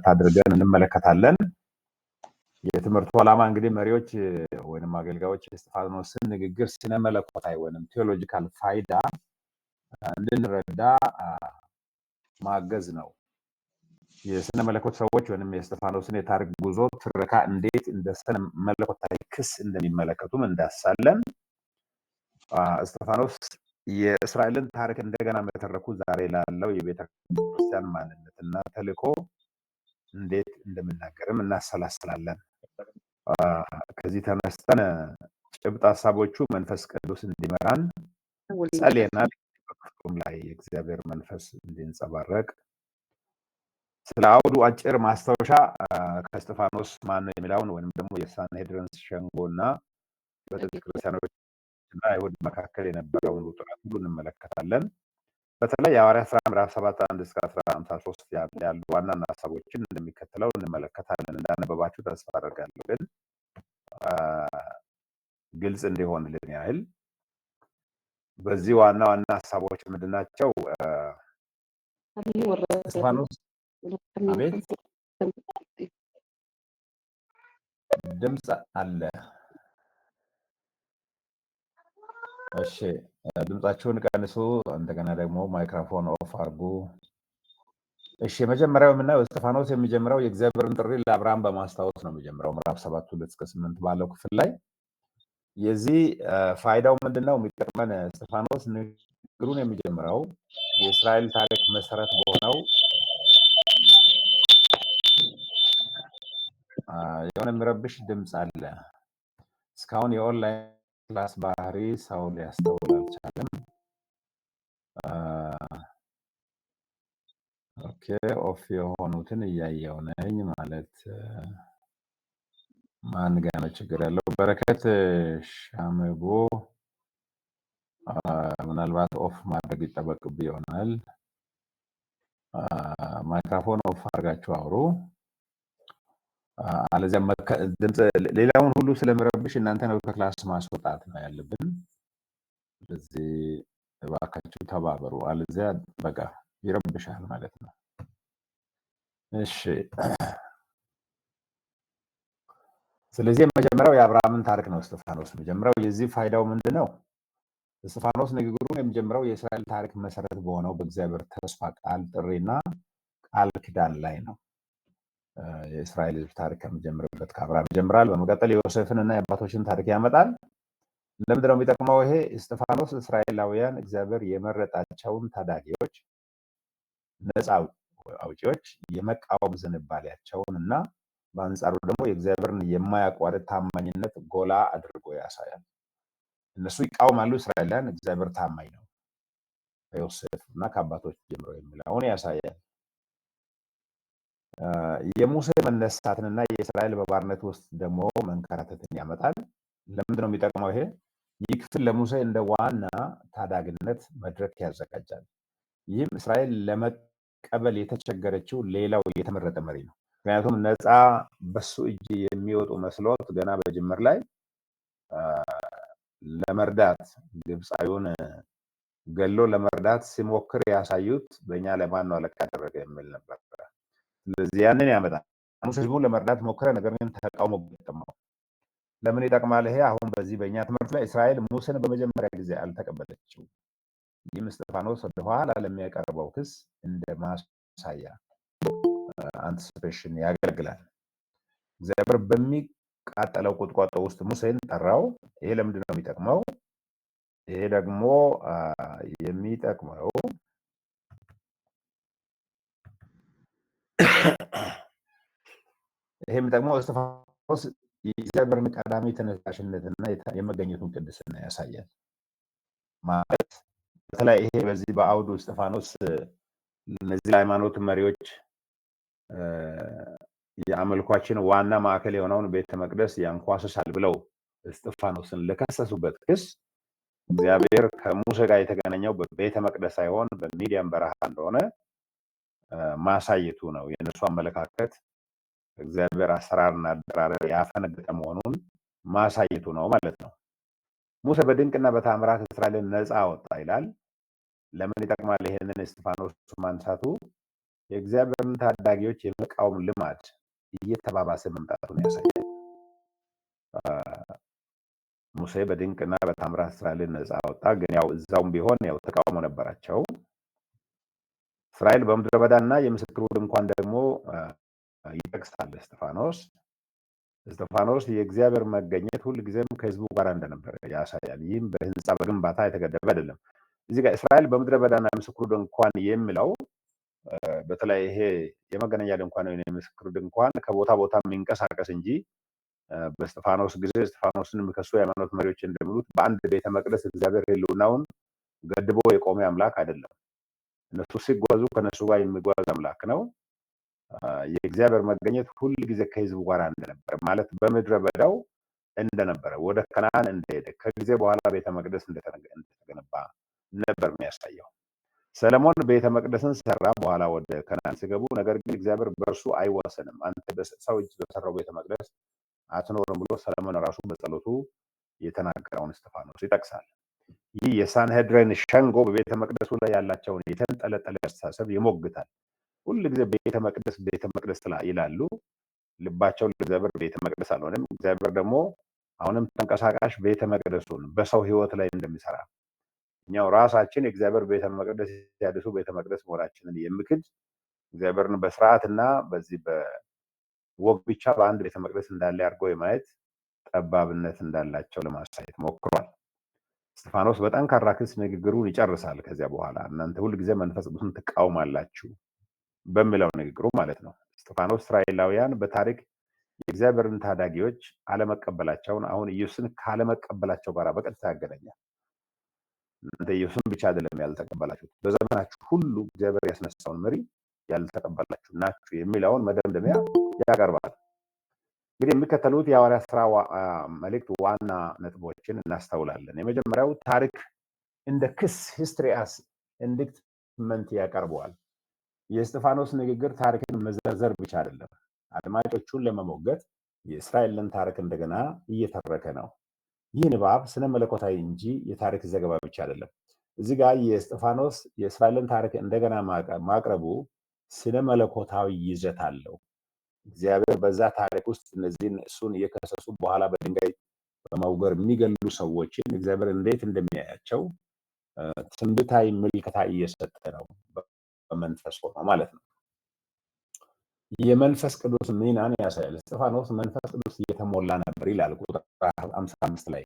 አድርገን እንመለከታለን። የትምህርቱ ዓላማ እንግዲህ መሪዎች ወይንም አገልጋዮች የእስጢፋኖስን ንግግር ስነ መለኮታዊ ወይንም ቴዎሎጂካል ፋይዳ እንድንረዳ ማገዝ ነው። የስነ መለኮት ሰዎች ወይንም የእስጢፋኖስን የታሪክ ጉዞ ትረካ እንዴት እንደ ስነ መለኮታዊ ክስ እንደሚመለከቱም እንዳሳለን። እስጢፋኖስ የእስራኤልን ታሪክ እንደገና መተረኩ ዛሬ ላለው የቤተክርስቲያን ማንነትና ተልእኮ እንዴት እንደምናገርም እናሰላስላለን። ከዚህ ተነስተን ጭብጥ ሀሳቦቹ መንፈስ ቅዱስ እንዲመራን ጸልየናል። በክፍሉም ላይ የእግዚአብሔር መንፈስ እንዲንጸባረቅ ስለ አውዱ አጭር ማስታወሻ ከእስጢፋኖስ ማነው የሚለውን ወይም ደግሞ የሳንሄድሪን ሸንጎና በቤተክርስቲያኖች እና አይሁድ መካከል የነበረውን ውጥረት ሁሉ እንመለከታለን። በተለይ የሐዋርያት ሥራ ምዕራፍ 7 1 እስከ 53 ያሉ ዋና ሀሳቦችን እንደሚከተለው እንመለከታለን። እንዳነበባችሁ ተስፋ አደርጋለሁ። ግን ግልጽ እንዲሆንልን ያህል በዚህ ዋና ሀሳቦች ምንድናቸው? እስጢፋኖስ አቤት ድምፅ አለ። እሺ ድምጻችሁን ቀንሱ። እንደገና ደግሞ ማይክሮፎን ኦፍ አድርጉ። እሺ የመጀመሪያው የምናየው እስጢፋኖስ የሚጀምረው የእግዚአብሔርን ጥሪ ለአብርሃም በማስታወስ ነው የሚጀምረው። ምዕራፍ 7 2 እስከ 8 ባለው ክፍል ላይ የዚህ ፋይዳው ምንድነው? የሚጠቅመን እስጢፋኖስ ንግግሩን የሚጀምረው የእስራኤል ታሪክ መሰረት በሆነው የሆነ የሚረብሽ ድምፅ አለ። እስካሁን የኦንላይን ክላስ ባህሪ ሰው ሊያስተውል አልቻለም። ኦኬ ኦፍ የሆኑትን እያየው ነኝ ማለት ማን ጋር ነው ችግር ያለው? በረከት ሻምቦ ምናልባት ኦፍ ማድረግ ይጠበቅብህ ይሆናል። ማይክሮፎን ኦፍ አድርጋችሁ አውሩ። አለዚያ ድምፅ ሌላውን ሁሉ ስለሚረብሽ እናንተ ነው ከክላስ ማስወጣት ነው ያለብን። ስለዚህ እባካችሁ ተባበሩ፣ አለዚያ በቃ ይረብሻል ማለት ነው። እሺ ስለዚህ የመጀመሪያው የአብርሃምን ታሪክ ነው እስጢፋኖስ የሚጀምረው። የዚህ ፋይዳው ምንድነው? እስጢፋኖስ ንግግሩን የሚጀምረው የእስራኤል ታሪክ መሰረት በሆነው በእግዚአብሔር ተስፋ ቃል ጥሪና ቃል ኪዳን ላይ ነው። የእስራኤል ሕዝብ ታሪክ ከሚጀምርበት ከአብርሃም ይጀምራል። በመቀጠል የዮሴፍንና የአባቶችን ታሪክ ያመጣል። ለምንድነው የሚጠቅመው ይሄ? እስጢፋኖስ እስራኤላውያን እግዚአብሔር የመረጣቸውን ታዳጊዎች፣ ነፃ አውጪዎች የመቃወም ዝንባሌያቸውን እና በአንጻሩ ደግሞ የእግዚአብሔርን የማያቋርጥ ታማኝነት ጎላ አድርጎ ያሳያል። እነሱ ይቃወማሉ፣ እስራኤላውያን እግዚአብሔር ታማኝ ነው ከዮሴፍ እና ከአባቶች ጀምሮ የሚለውን ያሳያል። የሙሴ መነሳትንና የእስራኤል በባርነት ውስጥ ደግሞ መንከራተትን ያመጣል። ለምንድነው የሚጠቅመው ይሄ? ይህ ክፍል ለሙሴ እንደ ዋና ታዳጊነት መድረክ ያዘጋጃል። ይህም እስራኤል ለመቀበል የተቸገረችው ሌላው የተመረጠ መሪ ነው። ምክንያቱም ነፃ በሱ እጅ የሚወጡ መስሎት ገና በጅምር ላይ ለመርዳት ግብፃዊውን ገሎ ለመርዳት ሲሞክር ያሳዩት በእኛ ለማን ነው አለቃ ያደረገ የሚል ነበር። ስለዚህ ያንን ያመጣል። ሙሴ ህዝቡን ለመርዳት ሞከረ፣ ነገር ግን ተቃውሞ ገጠመው። ለምን ይጠቅማል ይሄ? አሁን በዚህ በእኛ ትምህርት ላይ እስራኤል ሙሴን በመጀመሪያ ጊዜ አልተቀበለችው። ይህም እስጢፋኖስ ወደኋላ ለሚያቀርበው ክስ እንደ ማሳያ አንቲሲፔሽን ያገለግላል። እግዚአብሔር በሚቃጠለው ቁጥቋጦ ውስጥ ሙሴን ጠራው። ይሄ ለምንድን ነው የሚጠቅመው? ይሄ ደግሞ የሚጠቅመው እስጢፋኖስ የእግዚአብሔርን ቀዳሚ ተነሳሽነትና የመገኘቱን ቅድስና ያሳያል። ማለት በተለይ ይሄ በዚህ በአውዱ እስጢፋኖስ እነዚህ ሃይማኖት መሪዎች የአምልኳችን ዋና ማዕከል የሆነውን ቤተ መቅደስ ያንኳስሳል ብለው እስጢፋኖስን ለከሰሱበት ክስ እግዚአብሔር ከሙሴ ጋር የተገናኘው በቤተ መቅደስ ሳይሆን በሚዲያም በረሃ እንደሆነ ማሳየቱ ነው። የእነሱ አመለካከት እግዚአብሔር አሰራርና አደራረግ ያፈነገጠ መሆኑን ማሳየቱ ነው ማለት ነው። ሙሴ በድንቅና በታምራት እስራኤልን ነፃ አወጣ ይላል። ለምን ይጠቅማል ይሄንን እስጢፋኖስ ማንሳቱ? የእግዚአብሔርን ታዳጊዎች የመቃወም ልማድ እየተባባሰ መምጣቱን ያሳያል። ሙሴ በድንቅና በታምራት እስራኤልን ነፃ አወጣ። ግን ያው እዛውም ቢሆን ያው ተቃውሞ ነበራቸው። እስራኤል በምድረ በዳና የምስክሩ ድንኳን ደግሞ ይጠቅሳል እስጢፋኖስ። የእግዚአብሔር መገኘት ሁልጊዜም ከህዝቡ ጋር እንደነበረ ያሳያል። ይህም በህንፃ በግንባታ የተገደበ አይደለም። እዚህ ጋር እስራኤል በምድረ በዳና የምስክሩ ድንኳን የሚለው በተለይ ይሄ የመገናኛ ድንኳን ወይም የምስክሩ ድንኳን ከቦታ ቦታ የሚንቀሳቀስ እንጂ በእስጢፋኖስ ጊዜ እስጢፋኖስን የሚከሱ የሃይማኖት መሪዎች እንደሚሉት በአንድ ቤተ መቅደስ እግዚአብሔር ህልውናውን ገድቦ የቆመ አምላክ አይደለም። እነሱ ሲጓዙ ከነሱ ጋር የሚጓዝ አምላክ ነው። የእግዚአብሔር መገኘት ሁል ጊዜ ከህዝቡ ጋር እንደነበረ ማለት በምድረ በዳው እንደነበረ ወደ ከነዓን እንደሄደ ከጊዜ በኋላ ቤተ መቅደስ እንደተገነባ ነበር የሚያሳየው። ሰለሞን ቤተ መቅደስን ሰራ፣ በኋላ ወደ ከነዓን ሲገቡ። ነገር ግን እግዚአብሔር በእርሱ አይወሰንም፣ አንተ ሰው እጅ በሰራው ቤተ መቅደስ አትኖርም ብሎ ሰለሞን ራሱ በጸሎቱ የተናገረውን እስጢፋኖስ ይጠቅሳል። ይህ የሳንሄድሪን ሸንጎ በቤተ መቅደሱ ላይ ያላቸውን የተንጠለጠለ አስተሳሰብ ይሞግታል። ሁል ጊዜ ቤተ መቅደስ ይላሉ። ልባቸው ለእግዚአብሔር ቤተ መቅደስ አልሆነም። እግዚአብሔር ደግሞ አሁንም ተንቀሳቃሽ ቤተ መቅደሱን በሰው ህይወት ላይ እንደሚሰራ እኛው ራሳችን የእግዚአብሔር ቤተ መቅደስ ያድሱ ቤተ መቅደስ መሆናችንን የምክድ እግዚአብሔርን በስርዓትና በዚህ በወግ ብቻ በአንድ ቤተ መቅደስ እንዳለ አድርገው የማየት ጠባብነት እንዳላቸው ለማሳየት ሞክሯል። እስጢፋኖስ በጠንካራ ክስ ንግግሩን ይጨርሳል። ከዚያ በኋላ እናንተ ሁልጊዜ መንፈስ ቅዱስን ትቃወማላችሁ በሚለው ንግግሩ ማለት ነው። እስጢፋኖስ እስራኤላውያን በታሪክ የእግዚአብሔርን ታዳጊዎች አለመቀበላቸውን አሁን ኢየሱስን ካለመቀበላቸው ጋር በቀጥታ ያገናኛል። እናንተ ኢየሱስን ብቻ አይደለም ያልተቀበላችሁት፣ በዘመናችሁ ሁሉ እግዚአብሔር ያስነሳውን መሪ ያልተቀበላችሁ ናችሁ የሚለውን መደምደሚያ ያቀርባል። እንግዲህ የሚከተሉት የሐዋርያት ሥራ መልእክት ዋና ነጥቦችን እናስተውላለን። የመጀመሪያው ታሪክ እንደ ክስ ሂስትሪ አስ ኢንዲክትመንት ያቀርበዋል። የእስጢፋኖስ ንግግር ታሪክን መዘርዘር ብቻ አይደለም፣ አድማጮቹን ለመሞገት የእስራኤልን ታሪክ እንደገና እየተረከ ነው። ይህ ንባብ ስነ መለኮታዊ እንጂ የታሪክ ዘገባ ብቻ አይደለም። እዚህ ጋር የእስጢፋኖስ የእስራኤልን ታሪክ እንደገና ማቅረቡ ስነ መለኮታዊ ይዘት አለው። እግዚአብሔር በዛ ታሪክ ውስጥ እነዚህን እሱን እየከሰሱ በኋላ በድንጋይ በመውገር የሚገሉ ሰዎችን እግዚአብሔር እንዴት እንደሚያያቸው ትንቢታዊ ምልከታ እየሰጠ ነው፣ በመንፈስ ሆኖ ማለት ነው። የመንፈስ ቅዱስ ሚናን ያሳያል። እስጢፋኖስ መንፈስ ቅዱስ እየተሞላ ነበር ይላል ቁጥር 55 ላይ።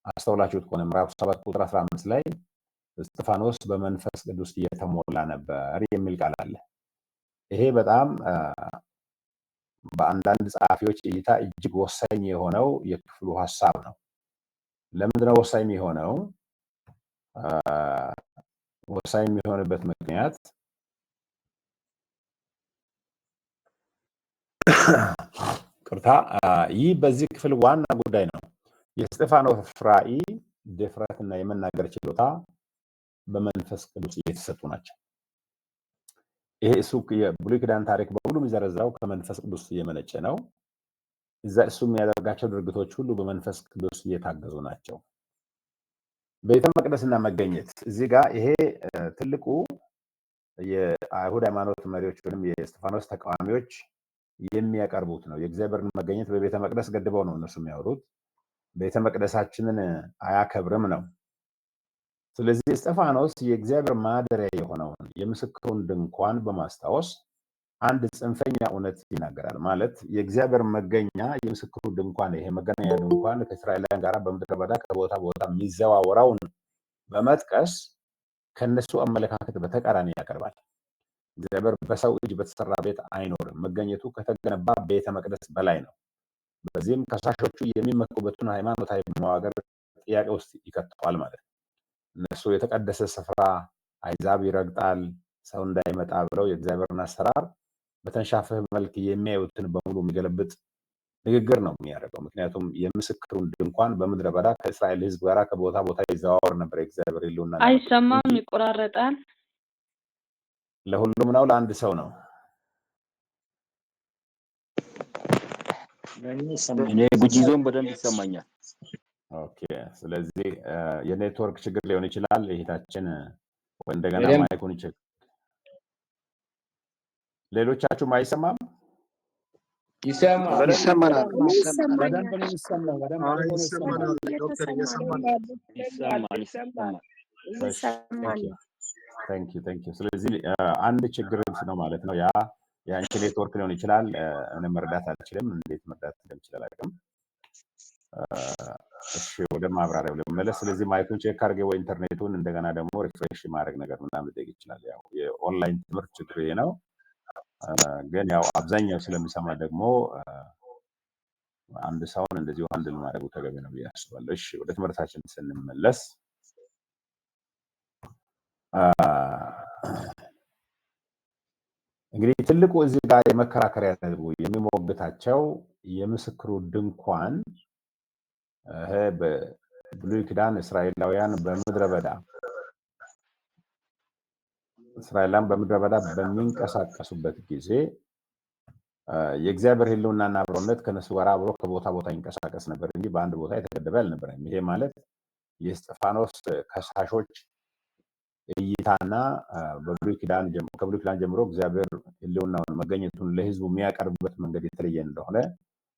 አስተውላችሁት ከሆነ ምዕራፍ 7 ቁጥር 15 ላይ እስጢፋኖስ በመንፈስ ቅዱስ እየተሞላ ነበር የሚል ቃል አለ። ይሄ በጣም በአንዳንድ ጸሐፊዎች እይታ እጅግ ወሳኝ የሆነው የክፍሉ ሐሳብ ነው። ለምንድነው ወሳኝ የሆነው? ወሳኝ የሚሆንበት ምክንያት ቅርታ ይህ በዚህ ክፍል ዋና ጉዳይ ነው። የእስጢፋኖስ ራእይ፣ ድፍረትና የመናገር ችሎታ በመንፈስ ቅዱስ እየተሰጡ ናቸው። ይሄ እሱ የብሉይ ኪዳን ታሪክ በሙሉ የሚዘረዝረው ከመንፈስ ቅዱስ እየመነጨ ነው። እዛ እሱ የሚያደርጋቸው ድርጊቶች ሁሉ በመንፈስ ቅዱስ እየታገዙ ናቸው። ቤተ መቅደስና መገኘት እዚህ ጋር ይሄ ትልቁ የአይሁድ ሃይማኖት መሪዎች ወይም የእስጢፋኖስ ተቃዋሚዎች የሚያቀርቡት ነው። የእግዚአብሔርን መገኘት በቤተ መቅደስ ገድበው ነው እነሱ የሚያወሩት። ቤተ መቅደሳችንን አያከብርም ነው። ስለዚህ እስጢፋኖስ የእግዚአብሔር ማደሪያ የሆነውን የምስክሩን ድንኳን በማስታወስ አንድ ጽንፈኛ እውነት ይናገራል። ማለት የእግዚአብሔር መገኛ የምስክሩ ድንኳን ይሄ መገናኛ ድንኳን ከእስራኤላውያን ጋር በምድረ በዳ ከቦታ ቦታ የሚዘዋወረውን በመጥቀስ ከነሱ አመለካከት በተቃራኒ ያቀርባል። እግዚአብሔር በሰው እጅ በተሰራ ቤት አይኖርም፣ መገኘቱ ከተገነባ ቤተ መቅደስ በላይ ነው። በዚህም ከሳሾቹ የሚመኩበትን ሃይማኖታዊ መዋቅር ጥያቄ ውስጥ ይከተዋል ማለት ነው። እነሱ የተቀደሰ ስፍራ አሕዛብ ይረግጣል፣ ሰው እንዳይመጣ ብለው የእግዚአብሔርን አሰራር በተንሻፈፈ መልክ የሚያዩትን በሙሉ የሚገለብጥ ንግግር ነው የሚያደርገው። ምክንያቱም የምስክሩን ድንኳን በምድረ በዳ ከእስራኤል ሕዝብ ጋር ከቦታ ቦታ ይዘዋወር ነበር። የእግዚአብሔር ሕልውና አይሰማም፣ ይቆራረጣል። ለሁሉም ነው ለአንድ ሰው ነው? እኔ ጉጂ ዞን በደንብ ይሰማኛል። ኦኬ፣ ስለዚህ የኔትወርክ ችግር ሊሆን ይችላል። ይሄታችን ወይ እንደገና ማይኩን ይችላል። ሌሎቻችሁም አይሰማም? ይሰማል። ይሰማናል። በደንብ ነው የሚሰማው። በደንብ አድርጎ ነው ይሰማናል። የሚሰማው። ዶክተር እየሰማን ይሰማል። ታንክ ዩ። ስለዚህ አንድ ችግር ነው ማለት ነው። ያ የአንቺ ኔትወርክ ሊሆን ይችላል። እኔ መርዳት አልችልም። እንዴት መርዳት እንደምችል አላውቅም። እሺ ወደ ማብራሪያው ልመለስ። ስለዚህ ማይኩን ቼክ አድርጌ ወይ ኢንተርኔቱን እንደገና ደግሞ ሪፍሬሽ ማድረግ ነገር ምናምን ሊጠይቅ ይችላል። ያው የኦንላይን ትምህርት ችግር ነው። ግን ያው አብዛኛው ስለሚሰማ ደግሞ አንድ ሰውን እንደዚሁ አንድል ማድረጉ ተገቢ ነው ብዬ አስባለሁ። እሺ ወደ ትምህርታችን ስንመለስ እንግዲህ ትልቁ እዚህ ጋር የመከራከሪያ ነጥቡ የሚሞግታቸው የምስክሩ ድንኳን በብሉይ ኪዳን እስራኤላውያን በምድረ በዳ በሚንቀሳቀሱበት ጊዜ የእግዚአብሔር ሕልውናና አብሮነት ከነሱ ጋር አብሮ ከቦታ ቦታ ይንቀሳቀስ ነበር እንጂ በአንድ ቦታ የተገደበ አልነበረም። ይሄ ማለት የእስጢፋኖስ ከሳሾች እይታና ከብሉይ ኪዳን ጀምሮ እግዚአብሔር ሕልውናውን መገኘቱን ለሕዝቡ የሚያቀርብበት መንገድ የተለየ እንደሆነ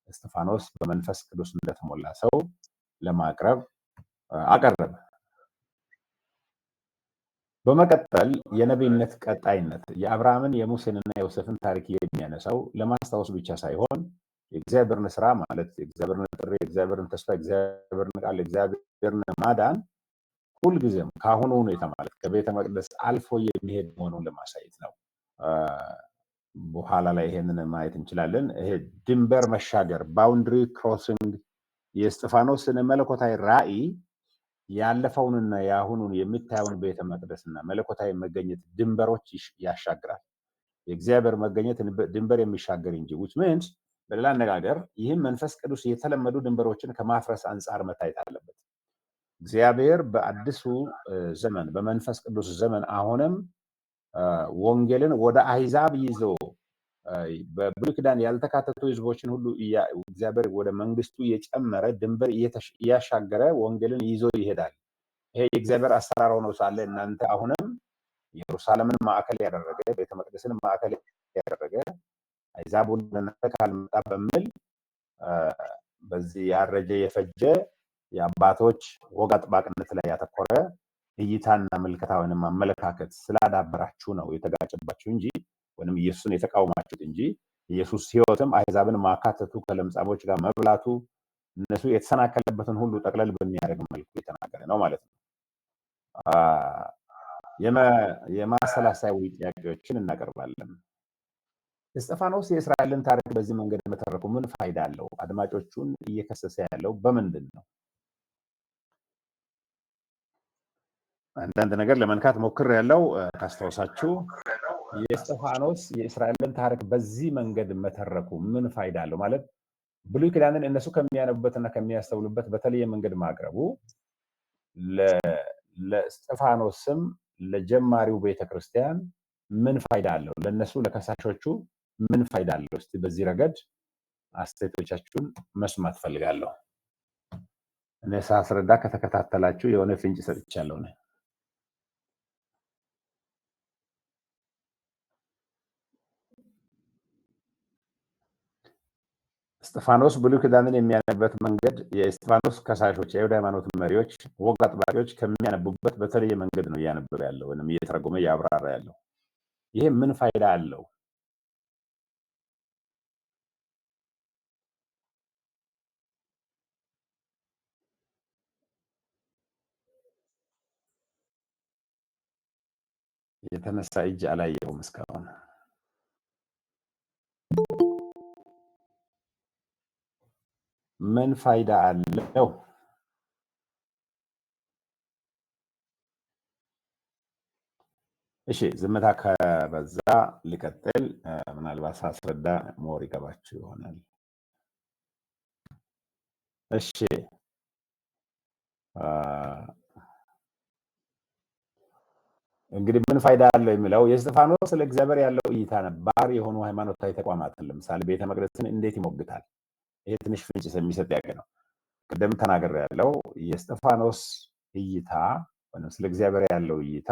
እስጢፋኖስ በመንፈስ ቅዱስ እንደተሞላ ሰው ለማቅረብ አቀረበ። በመቀጠል የነቢይነት ቀጣይነት የአብርሃምን የሙሴንና የዮሴፍን ታሪክ የሚያነሳው ለማስታወስ ብቻ ሳይሆን የእግዚአብሔርን ስራ ማለት የእግዚአብሔርን ጥሪ፣ የእግዚአብሔርን ተስፋ፣ የእግዚአብሔርን ቃል፣ የእግዚአብሔርን ማዳን ሁልጊዜም ከአሁኑ ሁኔታ ማለት ከቤተ መቅደስ አልፎ የሚሄድ መሆኑን ለማሳየት ነው። በኋላ ላይ ይሄንን ማየት እንችላለን። ይሄ ድንበር መሻገር ባውንድሪ ክሮሲንግ የእስጢፋኖስን መለኮታዊ ራእይ ያለፈውንና የአሁኑን የሚታየውን ቤተ መቅደስና መለኮታዊ መገኘት ድንበሮች ያሻግራል። የእግዚአብሔር መገኘት ድንበር የሚሻገር እንጂ which means በሌላ አነጋገር ይህም መንፈስ ቅዱስ የተለመዱ ድንበሮችን ከማፍረስ አንጻር መታየት አለበት። እግዚአብሔር በአዲሱ ዘመን በመንፈስ ቅዱስ ዘመን አሁንም ወንጌልን ወደ አሕዛብ ይዞ በብሉይ ኪዳን ያልተካተቱ ህዝቦችን ሁሉ እግዚአብሔር ወደ መንግስቱ የጨመረ ድንበር እያሻገረ ወንጌልን ይዞ ይሄዳል። ይሄ የእግዚአብሔር አሰራር ሆኖ ሳለ እናንተ አሁንም ኢየሩሳሌምን ማዕከል ያደረገ ቤተ መቅደስን ማዕከል ያደረገ አሕዛቡን ለእናንተ ካልመጣ በሚል በዚህ ያረጀ የፈጀ የአባቶች ወግ አጥባቅነት ላይ ያተኮረ እይታና ምልከታ ወይንም አመለካከት ስላዳበራችሁ ነው የተጋጨባችሁ እንጂ ወይንም ኢየሱስን የተቃወማችሁት እንጂ ኢየሱስ ሕይወትም አሕዛብን ማካተቱ ከለምጻሞች ጋር መብላቱ እነሱ የተሰናከለበትን ሁሉ ጠቅለል በሚያደርግ መልኩ የተናገረ ነው ማለት ነው። የማሰላሰያዊ ጥያቄዎችን እናቀርባለን። እስጢፋኖስ የእስራኤልን ታሪክ በዚህ መንገድ መተረኩ ምን ፋይዳ አለው? አድማጮቹን እየከሰሰ ያለው በምንድን ነው? አንዳንድ ነገር ለመንካት ሞክር ያለው ካስታውሳችሁ የእስጢፋኖስ የእስራኤልን ታሪክ በዚህ መንገድ መተረኩ ምን ፋይዳ አለው ማለት ብሉይ ኪዳንን እነሱ ከሚያነቡበትና ከሚያስተውሉበት በተለየ መንገድ ማቅረቡ ለእስጢፋኖስም ለጀማሪው ቤተክርስቲያን ምን ፋይዳ አለው? ለነሱ ለከሳሾቹ ምን ፋይዳ አለው? እስቲ በዚህ ረገድ አስተያየቶቻችሁን መስማት ፈልጋለሁ። እኔ ሳስረዳ ከተከታተላችሁ የሆነ ፍንጭ ሰጥቻለሁ ነው። እስጢፋኖስ ብሉይ ኪዳንን የሚያነቡበት መንገድ የእስጢፋኖስ ከሳሾች የአይሁድ ሃይማኖት መሪዎች ወግ አጥባቂዎች ከሚያነቡበት በተለየ መንገድ ነው እያነበበ ያለው ወይም እየተረጎመ እያብራራ ያለው። ይሄ ምን ፋይዳ አለው? የተነሳ እጅ አላየሁም እስካሁን። ምን ፋይዳ አለው? እሺ ዝምታ ከበዛ ሊቀጥል ምናልባት ሳስረዳ ሞር ይገባችሁ ይሆናል። እሺ እንግዲህ ምን ፋይዳ አለው የሚለው የእስጢፋኖስ ስለ እግዚአብሔር ያለው እይታ ነባር የሆኑ ሃይማኖታዊ ተቋማትን ለምሳሌ ቤተ መቅደስን እንዴት ይሞግታል? ይሄ ትንሽ ፍንጭ የሚሰጥ ያገ ነው። ቅድም ተናገር ያለው የእስጢፋኖስ እይታ ወይም ስለ እግዚአብሔር ያለው እይታ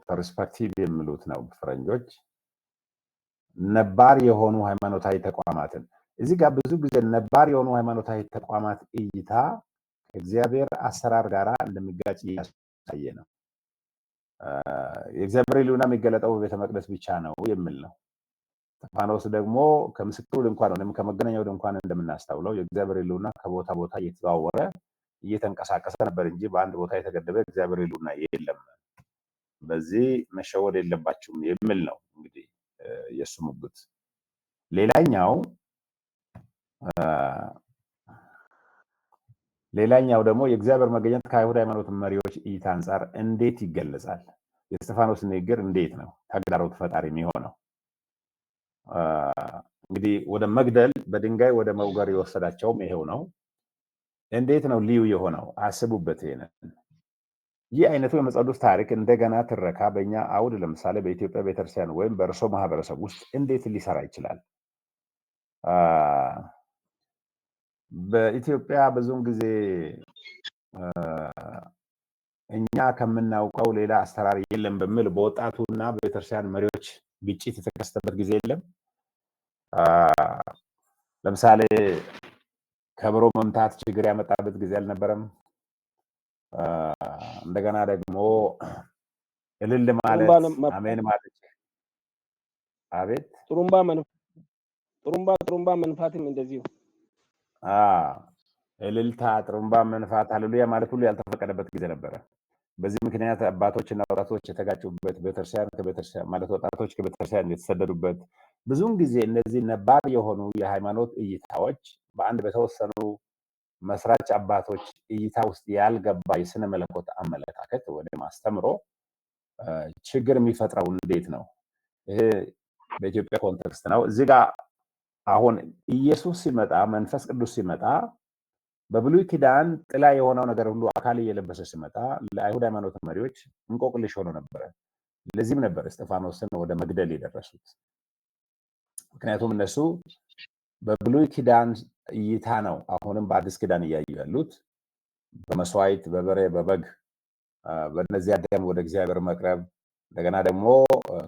ፐርስፔክቲቭ የሚሉት ነው ፈረንጆች። ነባር የሆኑ ሃይማኖታዊ ተቋማትን እዚህ ጋር ብዙ ጊዜ ነባር የሆኑ ሃይማኖታዊ ተቋማት እይታ ከእግዚአብሔር አሰራር ጋር እንደሚጋጭ እያሳየ ነው። የእግዚአብሔር ሕልውና የሚገለጠው በቤተ መቅደስ ብቻ ነው የሚል ነው። እስጢፋኖስ ደግሞ ከምስክሩ ድንኳን ወይም ከመገናኛው ድንኳን እንደምናስተውለው የእግዚአብሔር ሕልውና ከቦታ ቦታ እየተዘዋወረ እየተንቀሳቀሰ ነበር እንጂ በአንድ ቦታ የተገደበ እግዚአብሔር ሕልውና የለም። በዚህ መሸወድ የለባችሁም የሚል ነው እንግዲህ የእሱ ሙግት። ሌላኛው ደግሞ የእግዚአብሔር መገኘት ከአይሁድ ሃይማኖት መሪዎች እይታ አንጻር እንዴት ይገለጻል? የእስጢፋኖስ ንግግር እንዴት ነው ተግዳሮት ፈጣሪ የሚሆነው? እንግዲህ ወደ መግደል በድንጋይ ወደ መውገር የወሰዳቸውም ይሄው ነው። እንዴት ነው ልዩ የሆነው? አስቡበት። ይህ አይነቱ የመጽሐፍ ቅዱስ ታሪክ እንደገና ትረካ በእኛ አውድ ለምሳሌ በኢትዮጵያ ቤተክርስቲያን ወይም በእርሶ ማህበረሰብ ውስጥ እንዴት ሊሰራ ይችላል? በኢትዮጵያ ብዙውን ጊዜ እኛ ከምናውቀው ሌላ አሰራር የለም በሚል በወጣቱና በቤተክርስቲያን መሪዎች ግጭት የተከሰተበት ጊዜ የለም። ለምሳሌ ከበሮ መምታት ችግር ያመጣበት ጊዜ አልነበረም። እንደገና ደግሞ እልል ማለት አሜን ማለት አቤት ጥሩምባ መንፋትም እንደዚሁ እልልታ፣ ጥሩምባ መንፋት፣ ሃሌሉያ ማለት ሁሉ ያልተፈቀደበት ጊዜ ነበረ። በዚህ ምክንያት አባቶችና ወጣቶች የተጋጩበት፣ ቤተክርስቲያን ከቤተክርስቲያን ማለት ወጣቶች ከቤተክርስቲያን የተሰደዱበት፣ ብዙውን ጊዜ እነዚህ ነባር የሆኑ የሃይማኖት እይታዎች በአንድ በተወሰኑ መስራች አባቶች እይታ ውስጥ ያልገባ የስነ መለኮት አመለካከት ወይም አስተምሮ ችግር የሚፈጥረው እንዴት ነው? ይሄ በኢትዮጵያ ኮንቴክስት ነው። እዚህ ጋር አሁን ኢየሱስ ሲመጣ መንፈስ ቅዱስ ሲመጣ በብሉይ ኪዳን ጥላ የሆነው ነገር ሁሉ አካል እየለበሰ ሲመጣ ለአይሁድ ሃይማኖት መሪዎች እንቆቅልሽ ሆኖ ነበረ። ለዚህም ነበር እስጢፋኖስን ወደ መግደል የደረሱት። ምክንያቱም እነሱ በብሉይ ኪዳን እይታ ነው አሁንም በአዲስ ኪዳን እያዩ ያሉት። በመስዋዕት በበሬ በበግ በእነዚያ ደም ወደ እግዚአብሔር መቅረብ፣ እንደገና ደግሞ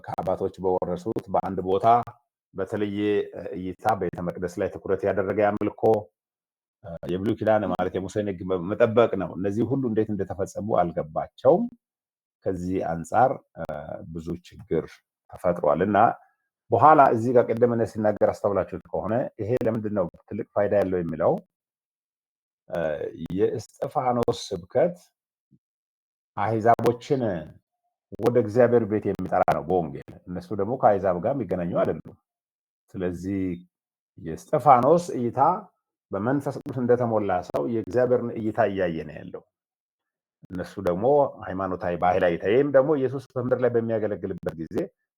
ከአባቶች በወረሱት በአንድ ቦታ በተለየ እይታ ቤተ መቅደስ ላይ ትኩረት ያደረገ አምልኮ፣ የብሉይ ኪዳን ማለት የሙሴን ሕግ መጠበቅ ነው። እነዚህ ሁሉ እንዴት እንደተፈጸሙ አልገባቸውም። ከዚህ አንጻር ብዙ ችግር ተፈጥሯል እና በኋላ እዚህ ጋር ቀደም ሲናገር አስተውላችሁት ከሆነ ይሄ ለምንድን ነው ትልቅ ፋይዳ ያለው የሚለው የእስጢፋኖስ ስብከት አሕዛቦችን ወደ እግዚአብሔር ቤት የሚጠራ ነው በወንጌል። እነሱ ደግሞ ከአሕዛብ ጋር የሚገናኙ አይደሉም። ስለዚህ የእስጢፋኖስ እይታ በመንፈስ ቅዱስ እንደተሞላ ሰው የእግዚአብሔርን እይታ እያየ ነው ያለው። እነሱ ደግሞ ሃይማኖታዊ ባህላዊ እይታ፣ ይህም ደግሞ ኢየሱስ በምድር ላይ በሚያገለግልበት ጊዜ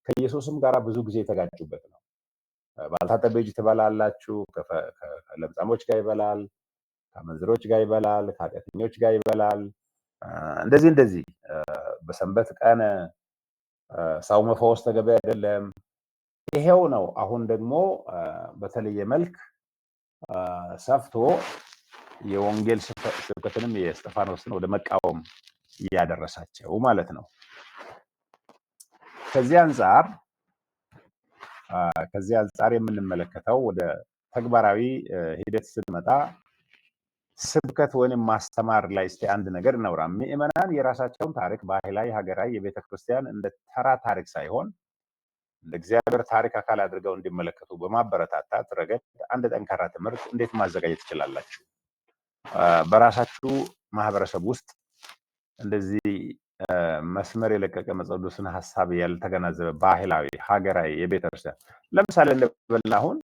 ከኢየሱስም ጋር ብዙ ጊዜ የተጋጩበት ነው። ባልታጠበ እጅ ትበላላችሁ፣ ከለምጻሞች ጋር ይበላል፣ ከአመንዝሮች ጋር ይበላል፣ ከኃጢአተኞች ጋር ይበላል። እንደዚህ በሰንበት ቀን ሰው መፈወስ ተገቢ አይደለም። ይሄው ነው አሁን ደግሞ በተለየ መልክ ሰፍቶ የወንጌል ስብከትንም የእስጢፋኖስን ወደ መቃወም እያደረሳቸው ማለት ነው። ከዚህ አንጻር የምንመለከተው ወደ ተግባራዊ ሂደት ስንመጣ ስብከት ወይም ማስተማር ላይ እስቲ አንድ ነገር እናውራ። ምዕመናን የራሳቸውን ታሪክ ባህላዊ፣ ሀገራዊ፣ የቤተክርስቲያን እንደ ተራ ታሪክ ሳይሆን እንደ እግዚአብሔር ታሪክ አካል አድርገው እንዲመለከቱ በማበረታታት ረገድ አንድ ጠንካራ ትምህርት እንዴት ማዘጋጀት ትችላላችሁ? በራሳችሁ ማህበረሰብ ውስጥ እንደዚህ መስመር የለቀቀ መጽሐፍ ቅዱስን ሀሳብ ያልተገናዘበ ባህላዊ፣ ሀገራዊ፣ የቤተክርስቲያን ለምሳሌ እንበልና አሁን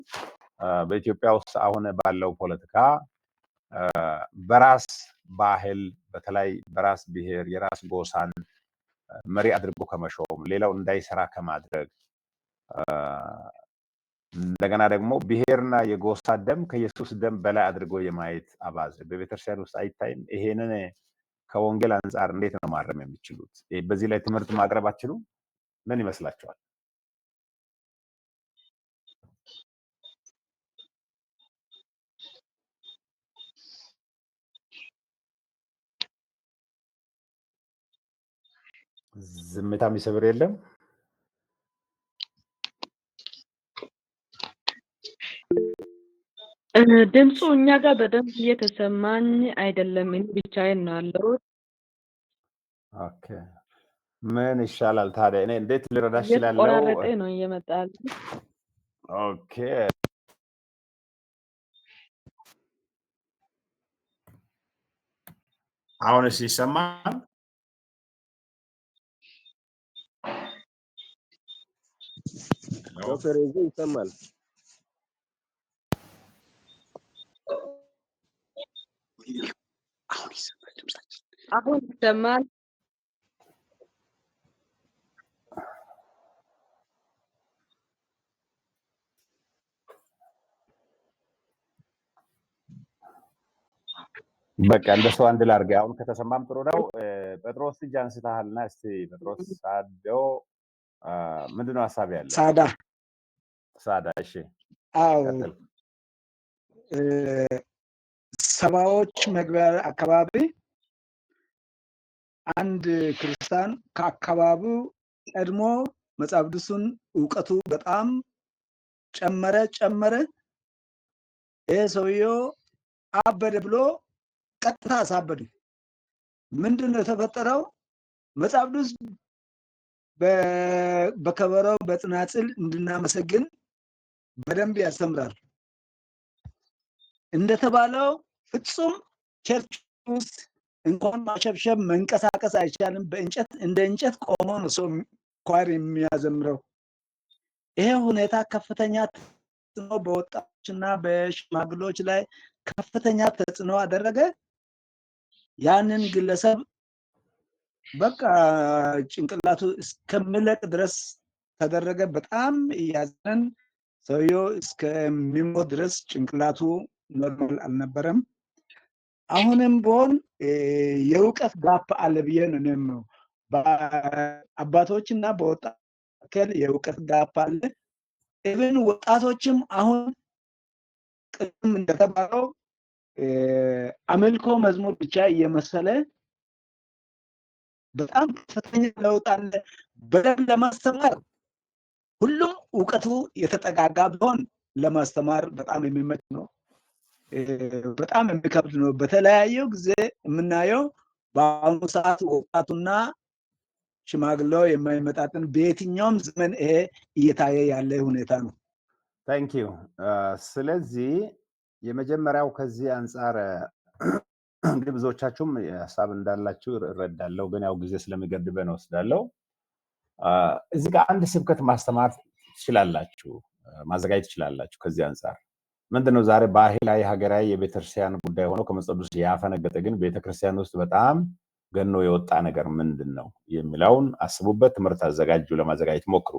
በኢትዮጵያ ውስጥ አሁን ባለው ፖለቲካ በራስ ባህል በተለይ በራስ ብሔር የራስ ጎሳን መሪ አድርጎ ከመሾም ሌላው እንዳይሰራ ከማድረግ እንደገና ደግሞ ብሔርና የጎሳ ደም ከኢየሱስ ደም በላይ አድርጎ የማየት አባዜ በቤተክርስቲያን ውስጥ አይታይም? ይሄንን ከወንጌል አንጻር እንዴት ነው ማረም የሚችሉት? በዚህ ላይ ትምህርት ማቅረብ አትችሉም? ምን ይመስላችኋል? ዝምታ የሚሰብር የለም። ድምፁ እኛ ጋር በደንብ እየተሰማኝ አይደለም። እኔ ብቻዬን ነው ያለሁት። ኦኬ ምን ይሻላል ታዲያ? እኔ እንዴት ልረዳሽ እችላለሁ? እየተቆራረጠ ነው እየመጣ ያለው። ኦኬ አሁንስ ይሰማል? ዶክተር ይሰማል? አሁን ይሰማል? በቃ እንደሱ አንድ ላድርግ። አሁን ከተሰማም ጥሩ ነው። ጴጥሮስ እጅ አንስተሃልና እስቲ ጴጥሮስ ሳዶ ምንድነው ሀሳብ ያለ? ሳዳ እሺ አዎ ቀጥል። ሰባዎች መግቢያ አካባቢ አንድ ክርስቲያን ከአካባቢው ቀድሞ መጽሐፍ ቅዱስን እውቀቱ በጣም ጨመረ። ይሄ ሰውየው አበደ ብሎ ቀጥታ አሳበዱ። ምንድን ነው የተፈጠረው? መጽሐፍ ቅዱስ በከበሮ በጽናጽል እንድናመሰግን በደንብ ያስተምራል። እንደተባለው ፍጹም ቸርች ውስጥ እንኳን ማሸብሸብ መንቀሳቀስ አይቻልም። እንደ እንጨት ቆሞ ነው ሰው ኳር የሚያዘምረው። ይሄ ሁኔታ ከፍተኛ ተጽዕኖ በወጣቶችና በሽማግሌዎች ላይ ከፍተኛ ተጽዕኖ አደረገ። ያንን ግለሰብ በቃ ጭንቅላቱ እስከሚለቅ ድረስ ተደረገ። በጣም እያዘን ሰውየው እስከሚሞት ድረስ ጭንቅላቱ ኖርማል አልነበረም። አሁንም ቢሆን የእውቀት ጋፕ አለ ብዬ ነው። በአባቶችና በወጣት መካከል የእውቀት ጋፕ አለ። ኢቭን ወጣቶችም አሁን ቅድም እንደተባለው አምልኮ መዝሙር ብቻ እየመሰለ በጣም ከፍተኛ ለውጥ አለ። በደንብ ለማስተማር ሁሉም እውቀቱ የተጠጋጋ ቢሆን ለማስተማር በጣም የሚመች ነው። በጣም የሚከብድ ነው። በተለያየው ጊዜ የምናየው በአሁኑ ሰዓት ወጣቱና ሽማግሌው የማይመጣጥን በየትኛውም ዘመን ይሄ እየታየ ያለ ሁኔታ ነው። ታንክ ዩ። ስለዚህ የመጀመሪያው ከዚህ አንጻር እንግዲህ ብዙዎቻችሁም ሀሳብ እንዳላችሁ እረዳለሁ፣ ግን ያው ጊዜ ስለሚገድበን ወስዳለሁ። እዚህ ጋር አንድ ስብከት ማስተማር ትችላላችሁ፣ ማዘጋጀት ትችላላችሁ። ከዚህ አንጻር ምንድነው ዛሬ ባህላዊ ሀገራዊ የቤተክርስቲያን ጉዳይ ሆኖ ከመጽሐፍ ቅዱስ ያፈነገጠ ግን ቤተክርስቲያን ውስጥ በጣም ገኖ የወጣ ነገር ምንድን ነው የሚለውን አስቡበት። ትምህርት አዘጋጁ፣ ለማዘጋጀት ሞክሩ።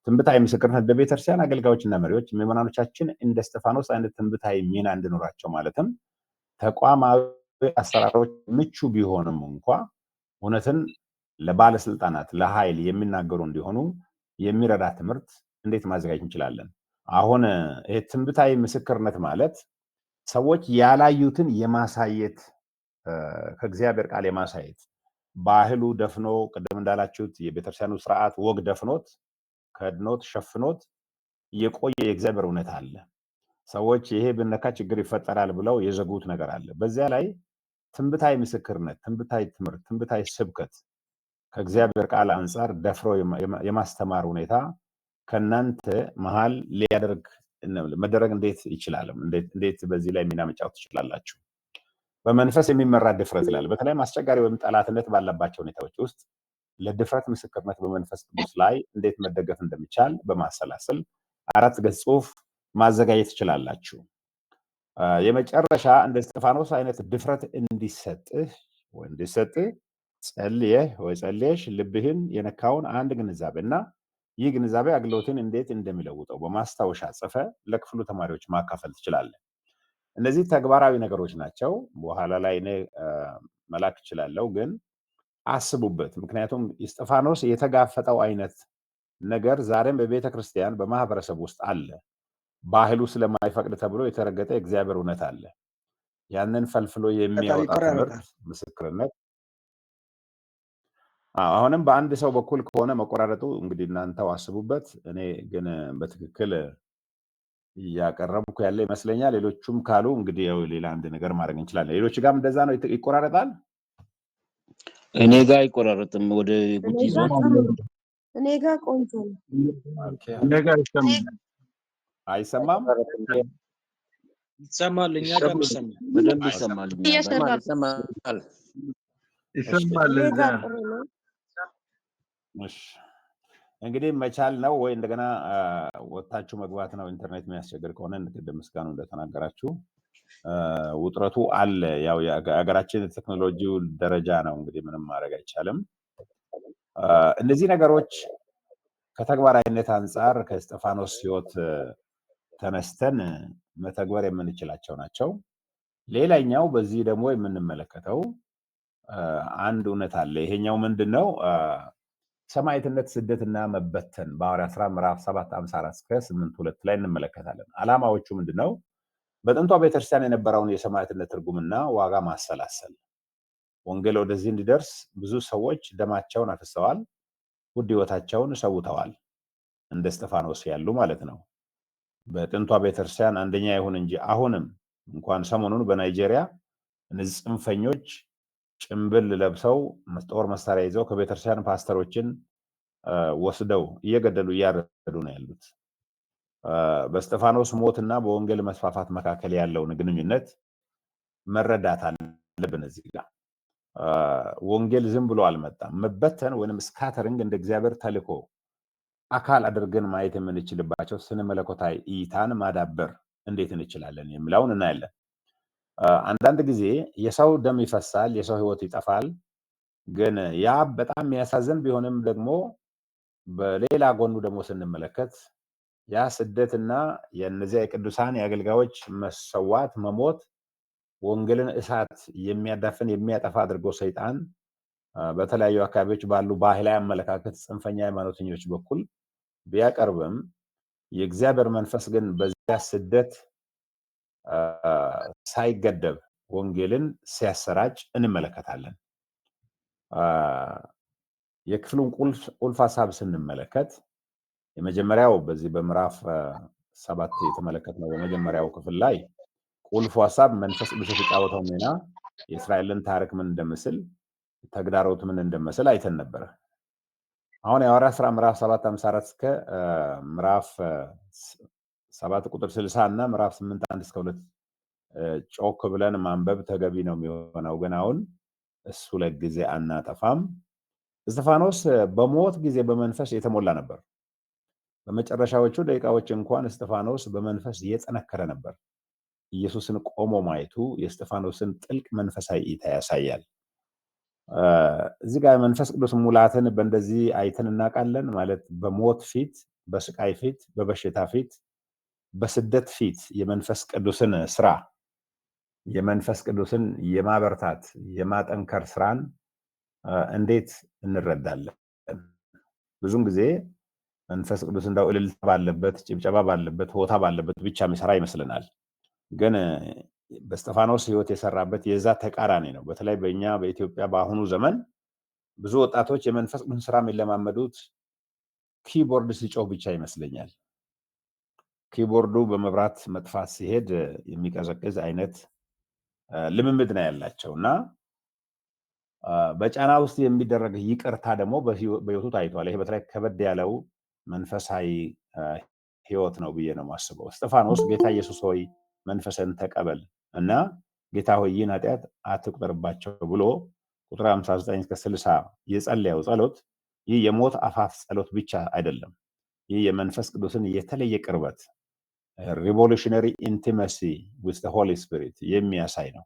ትንቢታዊ ምስክርነት በቤተክርስቲያን አገልጋዮችና መሪዎች ምዕመናኖቻችን እንደ እስጢፋኖስ አይነት ትንቢታዊ ሚና እንዲኖራቸው ማለትም ተቋማዊ አሰራሮች ምቹ ቢሆንም እንኳ እውነትን ለባለስልጣናት ለኃይል የሚናገሩ እንዲሆኑ የሚረዳ ትምህርት እንዴት ማዘጋጀት እንችላለን? አሁን ይሄ ትንቢታዊ ምስክርነት ማለት ሰዎች ያላዩትን የማሳየት ከእግዚአብሔር ቃል የማሳየት ባህሉ ደፍኖ ቅድም እንዳላችሁት የቤተክርስቲያኑ ስርዓት ወግ ደፍኖት ከድኖት ሸፍኖት የቆየ የእግዚአብሔር እውነት አለ። ሰዎች ይሄ ብነካ ችግር ይፈጠራል ብለው የዘጉት ነገር አለ። በዚያ ላይ ትንቢታዊ ምስክርነት፣ ትንቢታዊ ትምህርት፣ ትንቢታዊ ስብከት ከእግዚአብሔር ቃል አንጻር ደፍሮ የማስተማር ሁኔታ ከእናንተ መሀል መደረግ እንዴት ይችላል? እንዴት በዚህ ላይ ሚና መጫወት ትችላላችሁ? በመንፈስ የሚመራ ድፍረት ይላል። በተለይም አስቸጋሪ ወይም ጠላትነት ባለባቸው ሁኔታዎች ውስጥ ለድፍረት ምስክርነት በመንፈስ ቅዱስ ላይ እንዴት መደገፍ እንደሚቻል በማሰላሰል 4 ገጽ ጽሁፍ ማዘጋጀት ትችላላችሁ። የመጨረሻ እንደ እስጢፋኖስ አይነት ድፍረት እንዲሰጥህ ጸልየሽ ልብህን የነካውን አንድ ግንዛቤ እና ይህ ግንዛቤ አገልግሎትን እንዴት እንደሚለውጠው በማስታወሻ ጽፈ ለክፍሉ ተማሪዎች ማካፈል ትችላለህ። እነዚህ ተግባራዊ ነገሮች ናቸው። በኋላ ላይ እኔ መላክ እችላለሁ፣ ግን አስቡበት። ምክንያቱም እስጢፋኖስ የተጋፈጠው አይነት ነገር ዛሬም በቤተ ክርስቲያን በማህበረሰብ ውስጥ አለ። ባህሉ ስለማይፈቅድ ተብሎ የተረገጠ እግዚአብሔር እውነት አለ። ያንን ፈልፍሎ የሚያወጣ ትምህርት፣ ምስክርነት አሁንም በአንድ ሰው በኩል ከሆነ መቆራረጡ እንግዲህ እናንተው አስቡበት። እኔ ግን በትክክል እያቀረብኩ ያለ ይመስለኛል። ሌሎቹም ካሉ እንግዲህ ያው ሌላ አንድ ነገር ማድረግ እንችላለን። ሌሎች ጋርም እንደዛ ነው፣ ይቆራረጣል። እኔ ጋር አይቆራረጥም። ወደ ጉጂ ዞን እኔ ጋር ቆንጆ ነው። እኔ ጋር አይሰማም። ይሰማል። እኛ ጋር ይሰማል፣ በደንብ ይሰማል። ይሰማል። እኔ ጋር ጥሩ ነው። እሺ እንግዲህ መቻል ነው ወይ እንደገና ወጣችሁ መግባት ነው። ኢንተርኔት የሚያስቸግር ከሆነ ቅድም ምስጋኑ እንደተናገራችሁ ውጥረቱ አለ። ያው የሀገራችን ቴክኖሎጂው ደረጃ ነው እንግዲህ ምንም ማድረግ አይቻልም። እነዚህ ነገሮች ከተግባራዊነት አንጻር ከእስጢፋኖስ ሕይወት ተነስተን መተግበር የምንችላቸው ናቸው። ሌላኛው በዚህ ደግሞ የምንመለከተው አንድ እውነት አለ። ይሄኛው ምንድነው? ሰማዕትነት፣ ስደትና መበተን በሐዋርያት ሥራ ምዕራፍ 7:54 እስከ 8:2 ላይ እንመለከታለን። ዓላማዎቹ ምንድነው? በጥንቷ ቤተክርስቲያን የነበረውን የሰማዕትነት ትርጉምና ዋጋ ማሰላሰል። ወንጌል ወደዚህ እንዲደርስ ብዙ ሰዎች ደማቸውን አፍሰዋል፣ ውድ ሕይወታቸውን ሰውተዋል። እንደ እስጢፋኖስ ያሉ ማለት ነው። በጥንቷ ቤተክርስቲያን አንደኛ ይሁን እንጂ አሁንም እንኳን ሰሞኑን በናይጄሪያ እነዚህ ጽንፈኞች ጭምብል ለብሰው ጦር መሳሪያ ይዘው ከቤተክርስቲያን ፓስተሮችን ወስደው እየገደሉ እያረዱ ነው ያሉት። በእስጢፋኖስ ሞትና በወንጌል መስፋፋት መካከል ያለውን ግንኙነት መረዳት አለብን። እዚህ ጋር ወንጌል ዝም ብሎ አልመጣም። መበተን ወይንም ስካተሪንግ እንደ እግዚአብሔር ተልእኮ አካል አድርገን ማየት የምንችልባቸው ስነ መለኮታዊ እይታን ማዳበር እንዴት እንችላለን የሚለውን እናያለን። አንዳንድ ጊዜ የሰው ደም ይፈሳል፣ የሰው ሕይወት ይጠፋል። ግን ያ በጣም የሚያሳዝን ቢሆንም ደግሞ በሌላ ጎኑ ደግሞ ስንመለከት ያ ስደትና የእነዚያ የቅዱሳን የአገልጋዮች መሰዋት፣ መሞት ወንጌልን እሳት የሚያዳፍን የሚያጠፋ አድርጎ ሰይጣን በተለያዩ አካባቢዎች ባሉ ባህላዊ አመለካከት ጽንፈኛ ሃይማኖተኞች በኩል ቢያቀርብም የእግዚአብሔር መንፈስ ግን በዚያ ስደት ሳይገደብ ወንጌልን ሲያሰራጭ እንመለከታለን። የክፍሉን ቁልፍ ሀሳብ ስንመለከት የመጀመሪያው በዚህ በምዕራፍ 7 የተመለከትነው በመጀመሪያው ክፍል ላይ ቁልፉ ሀሳብ መንፈስ ቅዱስ የተጫወተው ሚና የእስራኤልን ታሪክ ምን እንደመስል፣ ተግዳሮት ምን እንደመስል አይተን ነበረ። አሁን የሐዋርያት ሥራ ምዕራፍ 7:54 እስከ ምዕራፍ 7 ቁጥር 60 እና ምዕራፍ 8 1 እስከ 2 ጮክ ብለን ማንበብ ተገቢ ነው የሚሆነው። ግን አሁን እሱ ለጊዜ አናጠፋም። እስጢፋኖስ በሞት ጊዜ በመንፈስ የተሞላ ነበር። በመጨረሻዎቹ ደቂቃዎች እንኳን እስጢፋኖስ በመንፈስ እየጠነከረ ነበር። ኢየሱስን ቆሞ ማየቱ የእስጢፋኖስን ጥልቅ መንፈሳዊ እይታ ያሳያል። እዚህ ጋር መንፈስ ቅዱስ ሙላትን በእንደዚህ አይተን እናውቃለን። ማለት በሞት ፊት፣ በስቃይ ፊት፣ በበሽታ ፊት፣ በስደት ፊት የመንፈስ ቅዱስን ስራ፣ የመንፈስ ቅዱስን የማበርታት የማጠንከር ስራን እንዴት እንረዳለን? ብዙን ጊዜ መንፈስ ቅዱስ እንዳው እልልታ ባለበት፣ ጭብጨባ ባለበት፣ ሆታ ባለበት ብቻ የሚሰራ ይመስለናል። ግን በእስጢፋኖስ ሕይወት የሰራበት የዛ ተቃራኒ ነው። በተለይ በእኛ በኢትዮጵያ በአሁኑ ዘመን ብዙ ወጣቶች የመንፈስ ቅዱስ ስራ የሚለማመዱት ኪቦርድ ሲጮህ ብቻ ይመስለኛል። ኪቦርዱ በመብራት መጥፋት ሲሄድ የሚቀዘቅዝ አይነት ልምምድ ነው ያላቸው እና በጫና ውስጥ የሚደረግ ይቅርታ ደግሞ በሕይወቱ ታይቷል። ይሄ በተለይ ከበድ ያለው መንፈሳዊ ሕይወት ነው ብዬ ነው የማስበው። እስጢፋኖስ ጌታ ኢየሱስ ሆይ መንፈስን ተቀበል እና ጌታ ሆይ ይህን ኃጢአት አትቁጠርባቸው ብሎ ቁጥር 59 እስከ 60 የጸለየው ጸሎት ይህ የሞት አፋፍ ጸሎት ብቻ አይደለም። ይህ የመንፈስ ቅዱስን የተለየ ቅርበት ሪቮሉሽነሪ ኢንቲመሲ ዊዝ ዘ ሆሊ ስፒሪት የሚያሳይ ነው።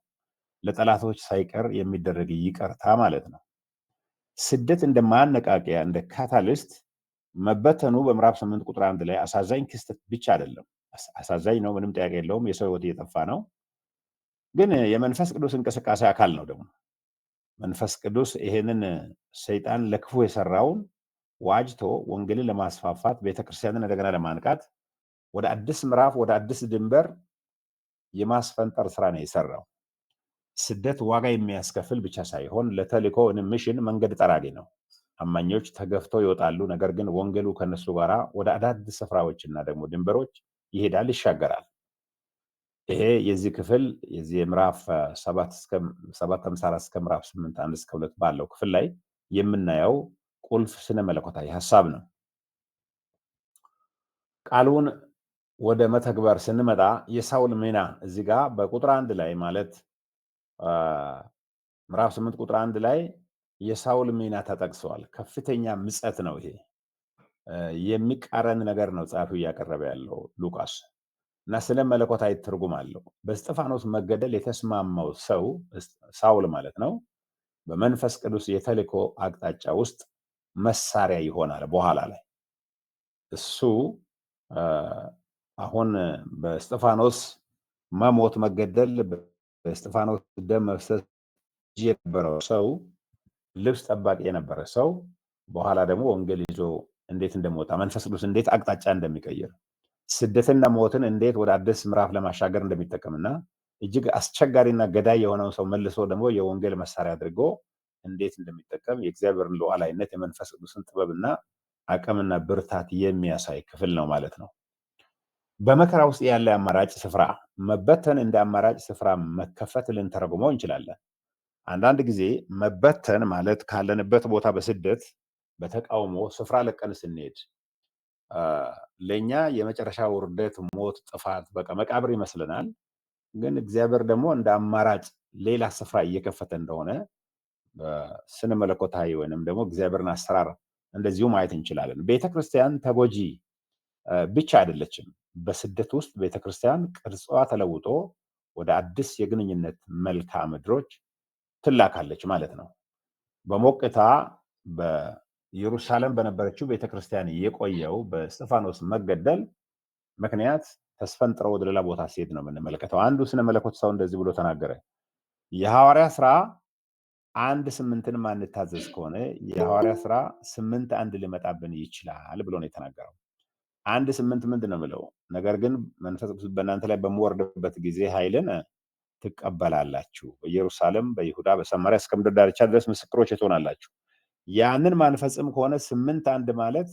ለጠላቶች ሳይቀር የሚደረግ ይቅርታ ማለት ነው። ስደት እንደ ማነቃቂያ እንደ ካታሊስት መበተኑ በምዕራፍ 8 ቁጥር 1 ላይ አሳዛኝ ክስተት ብቻ አይደለም። አሳዛኝ ነው፣ ምንም ጥያቄ የለውም። የሰው ሕይወት እየጠፋ ነው። ግን የመንፈስ ቅዱስ እንቅስቃሴ አካል ነው ደግሞ። መንፈስ ቅዱስ ይሄንን ሰይጣን ለክፉ የሰራውን ዋጅቶ ወንጌልን ለማስፋፋት ቤተክርስቲያንን እንደገና ለማንቃት ወደ አዲስ ምዕራፍ ወደ አዲስ ድንበር የማስፈንጠር ስራ ነው የሰራው። ስደት ዋጋ የሚያስከፍል ብቻ ሳይሆን ለተልእኮ ሚሽን መንገድ ጠራጊ ነው። አማኞች ተገፍተው ይወጣሉ። ነገር ግን ወንጌሉ ከነሱ ጋራ ወደ አዳዲስ ስፍራዎችና ደግሞ ድንበሮች ይሄዳል፣ ይሻገራል። ይሄ የዚህ ክፍል የዚህ ምዕራፍ 7:54 እስከ ምዕራፍ 8:1-2 ባለው ክፍል ላይ የምናየው ቁልፍ ስነ መለኮታዊ ሐሳብ ነው። ቃሉን ወደ መተግበር ስንመጣ የሳውል ሚና እዚህ ጋር በቁጥር 1 ላይ ማለት ምዕራፍ 8 ቁጥር 1 ላይ የሳውል ሚና ተጠቅሷል። ከፍተኛ ምጸት ነው ይሄ። የሚቃረን ነገር ነው ጻፊው እያቀረበ ያለው ሉቃስ እና ስለ መለኮታዊ ትርጉም አለው። በእስጢፋኖስ መገደል የተስማማው ሰው ሳውል ማለት ነው በመንፈስ ቅዱስ የተልእኮ አቅጣጫ ውስጥ መሳሪያ ይሆናል። በኋላ ላይ እሱ አሁን በእስጢፋኖስ መሞት መገደል በእስጢፋኖስ ደም መፍሰስ የነበረው ሰው ልብስ ጠባቂ የነበረ ሰው በኋላ ደግሞ ወንጌል ይዞ እንዴት እንደሚወጣ መንፈስ ቅዱስ እንዴት አቅጣጫ እንደሚቀይር ስደትና ሞትን እንዴት ወደ አዲስ ምዕራፍ ለማሻገር እንደሚጠቀምና እጅግ አስቸጋሪና ገዳይ የሆነውን ሰው መልሶ ደግሞ የወንጌል መሳሪያ አድርጎ እንዴት እንደሚጠቀም የእግዚአብሔርን ሉዓላዊነት የመንፈስ ቅዱስን ጥበብና አቅምና ብርታት የሚያሳይ ክፍል ነው ማለት ነው። በመከራ ውስጥ ያለ አማራጭ ስፍራ መበተን እንደ አማራጭ ስፍራ መከፈት ልንተረጉመው እንችላለን። አንዳንድ ጊዜ መበተን ማለት ካለንበት ቦታ በስደት በተቃውሞ ስፍራ ለቀን ስንሄድ ለኛ የመጨረሻ ውርደት፣ ሞት፣ ጥፋት በቃ መቃብር ይመስለናል። ግን እግዚአብሔር ደግሞ እንደ አማራጭ ሌላ ስፍራ እየከፈተ እንደሆነ በስነ መለኮታዊ ወይንም ደግሞ እግዚአብሔርን አሰራር እንደዚሁ ማየት እንችላለን። ቤተክርስቲያን ተጎጂ ብቻ አይደለችም። በስደት ውስጥ ቤተክርስቲያን ቅርጿ ተለውጦ ወደ አዲስ የግንኙነት መልክዓ ምድሮች ትላካለች ማለት ነው። በሞቅታ በኢየሩሳሌም በነበረችው ቤተክርስቲያን የቆየው በእስጢፋኖስ መገደል ምክንያት ተስፈንጥረው ወደ ሌላ ቦታ ሲሄድ ነው የምንመለከተው። አንዱ ስነ መለኮት ሰው እንደዚህ ብሎ ተናገረ። የሐዋርያ ስራ 1:8 ማንታዘዝ ከሆነ የሐዋርያ ስራ 8:1 ሊመጣብን ይችላል ብሎ ነው የተናገረው። 1:8 ምንድን ነው የሚለው? ነገር ግን መንፈስ ቅዱስ በእናንተ ላይ በሚወርድበት ጊዜ ኃይልን ትቀበላላችሁ፣ በኢየሩሳሌም፣ በይሁዳ፣ በሰማርያ እስከ ምድር ዳርቻ ድረስ ምስክሮች ትሆናላችሁ። ያንን ማንፈጽም ከሆነ 8:1 ማለት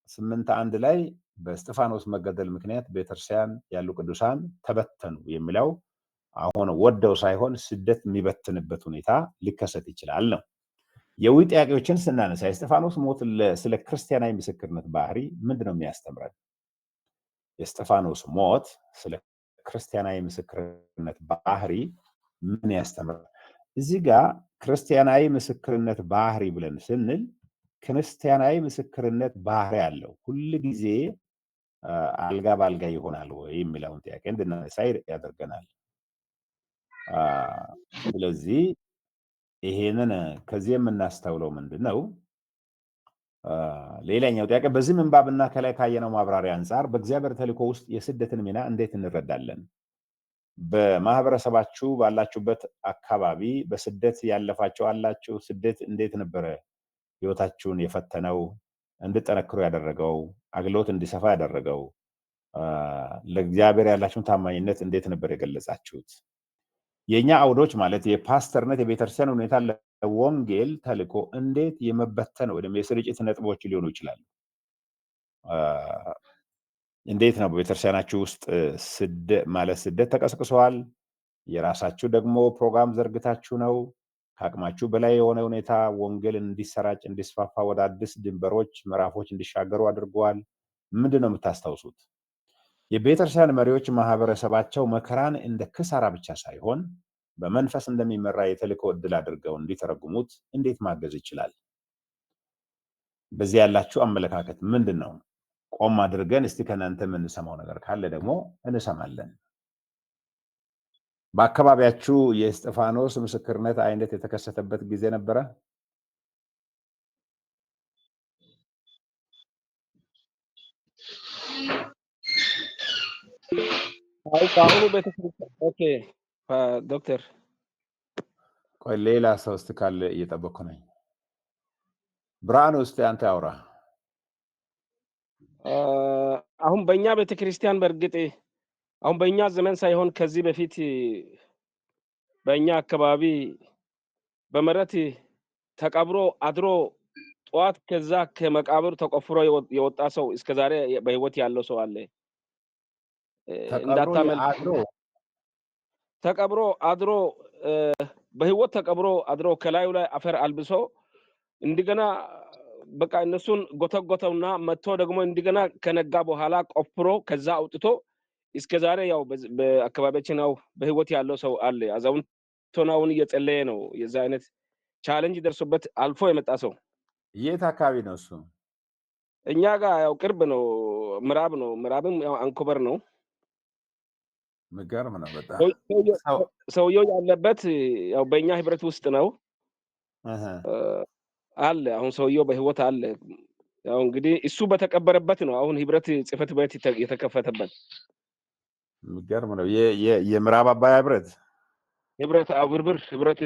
8:1 ላይ በእስጢፋኖስ መገደል ምክንያት ቤተክርስቲያን ያሉ ቅዱሳን ተበተኑ የሚለው አሁን ወደው ሳይሆን ስደት የሚበትንበት ሁኔታ ሊከሰት ይችላል ነው። የውይ ጥያቄዎችን ስናነሳ የእስጢፋኖስ ሞት ስለ ክርስቲያናዊ ምስክርነት ባህሪ ምንድን ነው የሚያስተምረን? የእስጢፋኖስ ሞት ስለ ክርስቲያናዊ ምስክርነት ባህሪ ምን ያስተምራል? እዚህ ጋር ክርስቲያናዊ ምስክርነት ባህሪ ብለን ስንል ክርስቲያናዊ ምስክርነት ባህሪ አለው ሁል ጊዜ አልጋ በአልጋ ይሆናል ወይ የሚለውን ጥያቄ እንድናነሳ ያደርገናል። ስለዚህ ይሄንን ከዚህ የምናስተውለው ምንድን ነው? ሌላኛው ጥያቄ በዚህ ምንባብና ከላይ ካየነው ማብራሪያ አንጻር በእግዚአብሔር ተልእኮ ውስጥ የስደትን ሚና እንዴት እንረዳለን? በማህበረሰባችሁ ባላችሁበት አካባቢ በስደት ያለፋችሁ አላችሁ? ስደት እንዴት ነበረ ህይወታችሁን የፈተነው? እንድጠነክሩ ያደረገው? አግሎት እንዲሰፋ ያደረገው? ለእግዚአብሔር ያላችሁን ታማኝነት እንዴት ነበር የገለጻችሁት? የኛ አውዶች ማለት የፓስተርነት የቤተክርስቲያን ሁኔታ ለወንጌል ተልእኮ እንዴት የመበተን ወይም የስርጭት ነጥቦች ሊሆኑ ይችላሉ? እንዴት ነው በቤተክርስቲያናችሁ ውስጥ ስደት ተቀስቅሷል? የራሳችሁ ደግሞ ፕሮግራም ዘርግታችሁ ነው? ከአቅማችሁ በላይ የሆነ ሁኔታ ወንጌል እንዲሰራጭ እንዲስፋፋ ወደ አዲስ ድንበሮች ምዕራፎች እንዲሻገሩ አድርገዋል? ምንድን ነው የምታስታውሱት? የቤተክርስቲያን መሪዎች ማህበረሰባቸው መከራን እንደ ክሳራ ብቻ ሳይሆን በመንፈስ እንደሚመራ የተልእኮ ዕድል አድርገው እንዲተረጉሙት እንዴት ማገዝ ይችላል? በዚህ ያላችሁ አመለካከት ምንድን ነው? ቆም አድርገን እስቲ ከእናንተ የምንሰማው ነገር ካለ ደግሞ እንሰማለን። በአካባቢያችሁ የእስጢፋኖስ ምስክርነት አይነት የተከሰተበት ጊዜ ነበረ? አሁኑ ቤተክርስቲያን ኦኬ ዶክተር ቆይ ሌላ ሰው እስቲ ካለ እየጠበቅኩ ነኝ። ብርሃኑ እስቲ አንተ ያውራ። አሁን በእኛ ቤተክርስቲያን በእርግጥ አሁን በእኛ ዘመን ሳይሆን ከዚህ በፊት በእኛ አካባቢ በመረት ተቀብሮ አድሮ ጠዋት ከዛ ከመቃብር ተቆፍሮ የወጣ ሰው እስከዛሬ በህይወት ያለው ሰው አለ። ተቀብሮ አድሮ በህይወት ተቀብሮ አድሮ ከላዩ ላይ አፈር አልብሶ እንደገና በቃ እነሱን ጎተጎተውና መጥቶ ደግሞ እንደገና ከነጋ በኋላ ቆፍሮ ከዛ አውጥቶ እስከዛሬ ያው በአካባቢያችን ነው በህይወት ያለው ሰው አለ። አዛውንቶናውን እየጸለየ ነው። የዛ አይነት ቻሌንጅ ደርሶበት አልፎ የመጣ ሰው። የት አካባቢ ነው እሱ? እኛ ጋር ያው ቅርብ ነው፣ ምዕራብ ነው። ምዕራብም ያው አንኮበር ነው። ምገርም ነው በጣም። ሰውየው ያለበት ያው በእኛ ህብረት ውስጥ ነው አለ። አሁን ሰውየው በህይወት አለ። ያው እንግዲህ እሱ በተቀበረበት ነው አሁን ህብረት ጽሕፈት ቤት የተከፈተበት። ምገርም ነው። የምዕራብ አባይ ህብረት ህብረት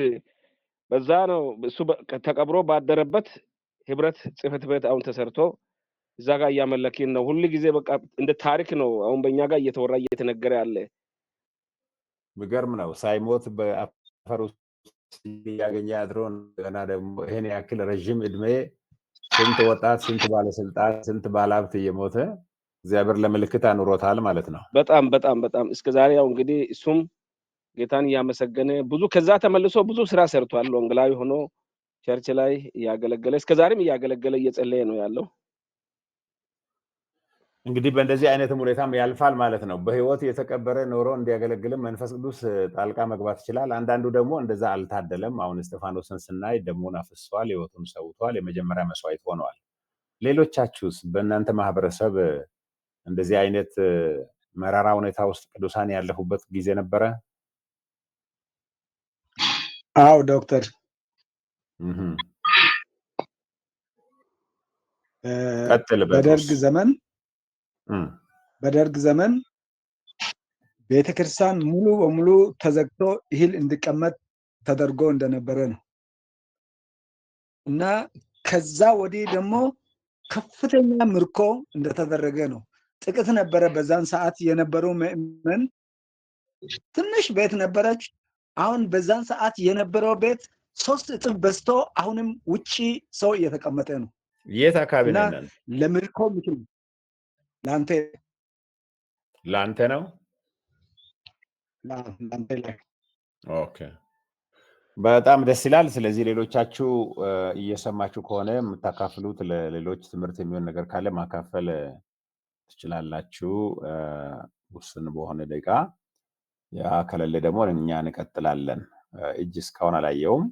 በዛ ነው እሱ ተቀብሮ ባደረበት ህብረት ጽሕፈት ቤት አሁን ተሰርቶ እዛ ጋር እያመለክን ነው። ሁሉ ጊዜ በቃ እንደ ታሪክ ነው አሁን በእኛ ጋር እየተወራ እየተነገረ ያለ። ምገርም ነው። ሳይሞት በአፈር ውስጥ ያገኘ አድሮ ገና ደግሞ ይሄን ያክል ረዥም እድሜ ስንት ወጣት፣ ስንት ባለስልጣን፣ ስንት ባለሀብት እየሞተ እግዚአብሔር ለምልክት አኑሮታል ማለት ነው። በጣም በጣም በጣም እስከዛሬ ያው እንግዲህ እሱም ጌታን እያመሰገነ ብዙ ከዛ ተመልሶ ብዙ ስራ ሰርቷል። ወንጌላዊ ሆኖ ቸርች ላይ እያገለገለ እስከዛሬም እያገለገለ እየጸለየ ነው ያለው። እንግዲህ በእንደዚህ አይነትም ሁኔታም ያልፋል ማለት ነው። በህይወት የተቀበረ ኖሮ እንዲያገለግልም መንፈስ ቅዱስ ጣልቃ መግባት ይችላል። አንዳንዱ ደግሞ እንደዛ አልታደለም። አሁን እስጢፋኖስን ስናይ ደሙን አፍስሷል፣ ህይወቱን ሰውቷል፣ የመጀመሪያ መስዋዕት ሆነዋል። ሌሎቻችሁስ በእናንተ ማህበረሰብ እንደዚህ አይነት መራራ ሁኔታ ውስጥ ቅዱሳን ያለፉበት ጊዜ ነበረ? አዎ ዶክተር፣ በደርግ ዘመን ቤተክርስቲያን ሙሉ በሙሉ ተዘግቶ እህል እንዲቀመጥ ተደርጎ እንደነበረ ነው እና ከዛ ወዲህ ደግሞ ከፍተኛ ምርኮ እንደተደረገ ነው። ጥቂት ነበረ በዛን ሰዓት የነበረው ምዕመን፣ ትንሽ ቤት ነበረች። አሁን በዛን ሰዓት የነበረው ቤት 3 እጥፍ በዝቶ አሁንም ውጪ ሰው እየተቀመጠ ነው። የት አካባቢ እና ነን? ለምርኮ ምክር ለአንተ ነው። ኦኬ፣ በጣም ደስ ይላል። ስለዚህ ሌሎቻችሁ እየሰማችሁ ከሆነ የምታካፍሉት ለሌሎች ትምህርት የሚሆን ነገር ካለ ማካፈል ትችላላችሁ ውስን በሆነ ደቂቃ። ያ ከሌለ ደግሞ እኛ እንቀጥላለን። እጅ እስካሁን አላየውም።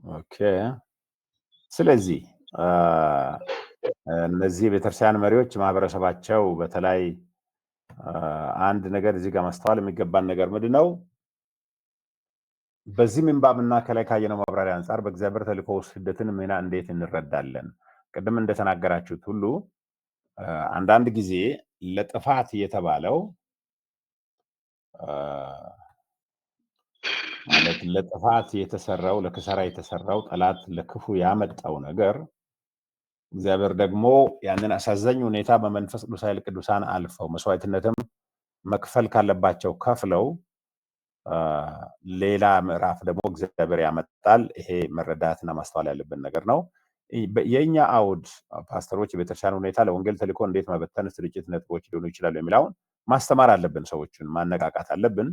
ኦኬ፣ ስለዚህ እነዚህ ቤተክርስቲያን መሪዎች ማህበረሰባቸው በተለይ አንድ ነገር እዚህ ጋር ማስተዋል የሚገባን ነገር ምንድን ነው? በዚህ ምንባብና ከላይ ካየነው ማብራሪያ አንጻር በእግዚአብሔር ተልእኮ ውስጥ ስደትን ሚና እንዴት እንረዳለን? ቅድም እንደተናገራችሁት ሁሉ አንዳንድ ጊዜ ለጥፋት የተባለው ማለት ለጥፋት የተሰራው ለክሰራ የተሰራው ጠላት ለክፉ ያመጣው ነገር እግዚአብሔር ደግሞ ያንን አሳዛኝ ሁኔታ በመንፈስ ቅዱስ ኃይል ቅዱሳን አልፈው መስዋዕትነትም መክፈል ካለባቸው ከፍለው ሌላ ምዕራፍ ደግሞ እግዚአብሔር ያመጣል። ይሄ መረዳትና ማስተዋል ያለብን ነገር ነው። የኛ አውድ ፓስተሮች የቤተክርስቲያን ሁኔታ ለወንጌል ተልእኮ እንዴት መበተን ስርጭት ነጥቦች ሊሆኑ ይችላሉ የሚለውን ማስተማር አለብን። ሰዎችን ማነቃቃት አለብን።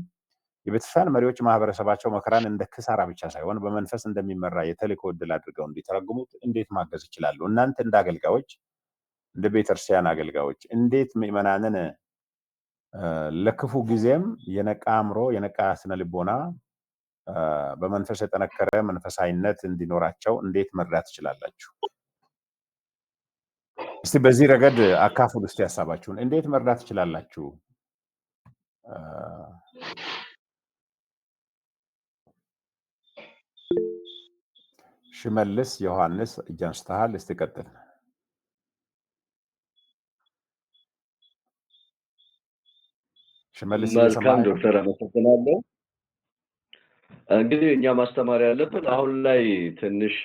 የቤተክርስቲያን መሪዎች ማህበረሰባቸው መከራን እንደ ክሳራ ብቻ ሳይሆን በመንፈስ እንደሚመራ የተልእኮ ዕድል አድርገው እንዲተረጉሙት እንዴት ማገዝ ይችላሉ? እናንተ እንደ አገልጋዮች፣ እንደ ቤተክርስቲያን አገልጋዮች እንዴት ምዕመናንን ለክፉ ጊዜም የነቃ አእምሮ የነቃ ስነ ልቦና በመንፈስ የጠነከረ መንፈሳዊነት እንዲኖራቸው እንዴት መርዳት ትችላላችሁ? እስቲ በዚህ ረገድ አካፍሉ። እስቲ ሀሳባችሁን እንዴት መርዳት ትችላላችሁ? ሽመልስ ዮሐንስ እጅ አንስተሃል። እስቲ ቀጥል። ሽመልስ መልካም ዶክተር፣ አመሰግናለሁ። እንግዲህ እኛ ማስተማር ያለብን አሁን ላይ ትንሽ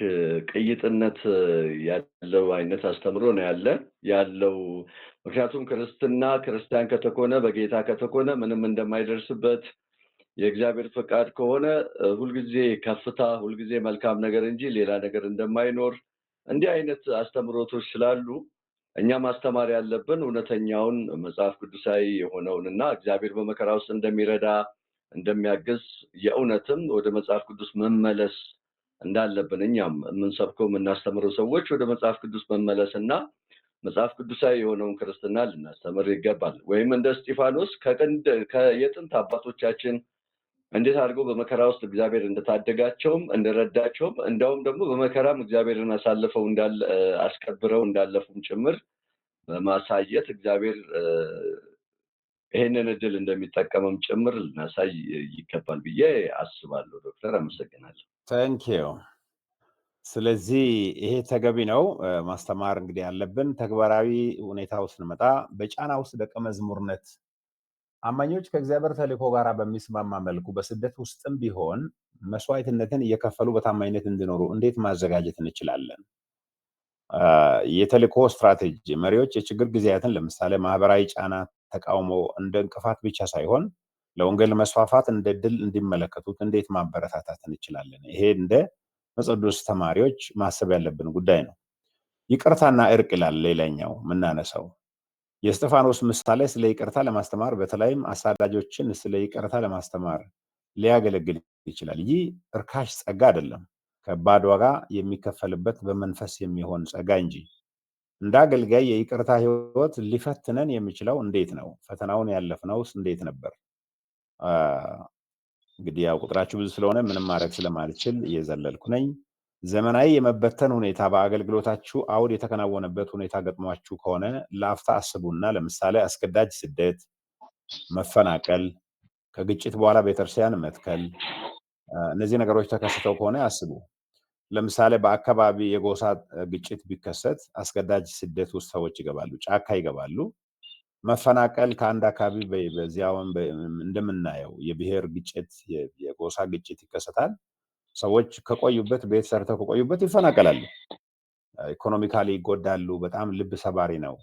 ቅይጥነት ያለው አይነት አስተምሮ ነው ያለው። ምክንያቱም ክርስቲያን ከተኮነ በጌታ ከተኮነ ምንም እንደማይደርስበት የእግዚአብሔር ፈቃድ ከሆነ ሁልጊዜ ከፍታ ሁልጊዜ መልካም ነገር እንጂ ሌላ ነገር እንደማይኖር እንዲህ አይነት አስተምሮቶች ስላሉ እኛ ማስተማር ያለብን እውነተኛውን መጽሐፍ ቅዱሳዊ የሆነውንና እግዚአብሔር በመከራ ውስጥ እንደሚረዳ እንደሚያግዝ የእውነትም ወደ መጽሐፍ ቅዱስ መመለስ እንዳለብን እኛም የምንሰብከው የምናስተምረው ሰዎች ወደ መጽሐፍ ቅዱስ መመለስና መጽሐፍ ቅዱሳዊ የሆነውን ክርስትና ልናስተምር ይገባል። ወይም እንደ እስጢፋኖስ የጥንት አባቶቻችን እንዴት አድርገው በመከራ ውስጥ እግዚአብሔር እንደታደጋቸውም እንደረዳቸውም እንደውም ደግሞ በመከራም እግዚአብሔርን አሳልፈው አስከብረው እንዳለፉም ጭምር በማሳየት እግዚአብሔር ይሄንን እድል እንደሚጠቀምም ጭምር ልናሳይ ይገባል ብዬ አስባለሁ። ዶክተር አመሰግናለሁ። ታንክ ዩ። ስለዚህ ይሄ ተገቢ ነው። ማስተማር እንግዲህ ያለብን ተግባራዊ ሁኔታው ስንመጣ በጫና ውስጥ ደቀ መዝሙርነት አማኞች ከእግዚአብሔር ተልእኮ ጋር በሚስማማ መልኩ በስደት ውስጥም ቢሆን መስዋዕትነትን እየከፈሉ በታማኝነት እንዲኖሩ እንዴት ማዘጋጀት እንችላለን? የተልእኮ ስትራቴጂ መሪዎች የችግር ጊዜያትን ለምሳሌ ማህበራዊ ጫና፣ ተቃውሞ እንደ እንቅፋት ብቻ ሳይሆን ለወንጌል መስፋፋት እንደ ድል እንዲመለከቱት እንዴት ማበረታታት እንችላለን? ይሄ እንደ መጽሐፍ ተማሪዎች ማሰብ ያለብን ጉዳይ ነው። ይቅርታና እርቅ ይላል ሌላኛው የምናነሳው። የእስጢፋኖስ ምሳሌ ስለ ይቅርታ ለማስተማር በተለይም አሳዳጆችን ስለ ይቅርታ ለማስተማር ሊያገለግል ይችላል። ይህ እርካሽ ጸጋ አይደለም፣ ከባድ ዋጋ የሚከፈልበት በመንፈስ የሚሆን ጸጋ እንጂ። እንደ አገልጋይ የይቅርታ ህይወት ሊፈትነን የሚችለው እንዴት ነው? ፈተናውን ያለፍነውስ እንዴት ነበር? እንግዲህ ያው ቁጥራችሁ ብዙ ስለሆነ ምንም ማድረግ ስለማልችል እየዘለልኩ ነኝ። ዘመናዊ የመበተን ሁኔታ በአገልግሎታችሁ አውድ የተከናወነበት ሁኔታ ገጥሟችሁ ከሆነ ለአፍታ አስቡና ለምሳሌ አስገዳጅ ስደት፣ መፈናቀል፣ ከግጭት በኋላ ቤተክርስቲያን መትከል፣ እነዚህ ነገሮች ተከስተው ከሆነ አስቡ። ለምሳሌ በአካባቢ የጎሳ ግጭት ቢከሰት አስገዳጅ ስደት ውስጥ ሰዎች ይገባሉ፣ ጫካ ይገባሉ። መፈናቀል ከአንድ አካባቢ በዚያውን እንደምናየው የብሔር ግጭት የጎሳ ግጭት ይከሰታል። ሰዎች ከቆዩበት ቤት ሰርተው ከቆዩበት ይፈናቀላሉ፣ ኢኮኖሚካሊ ይጎዳሉ። በጣም ልብ ሰባሪ ነው።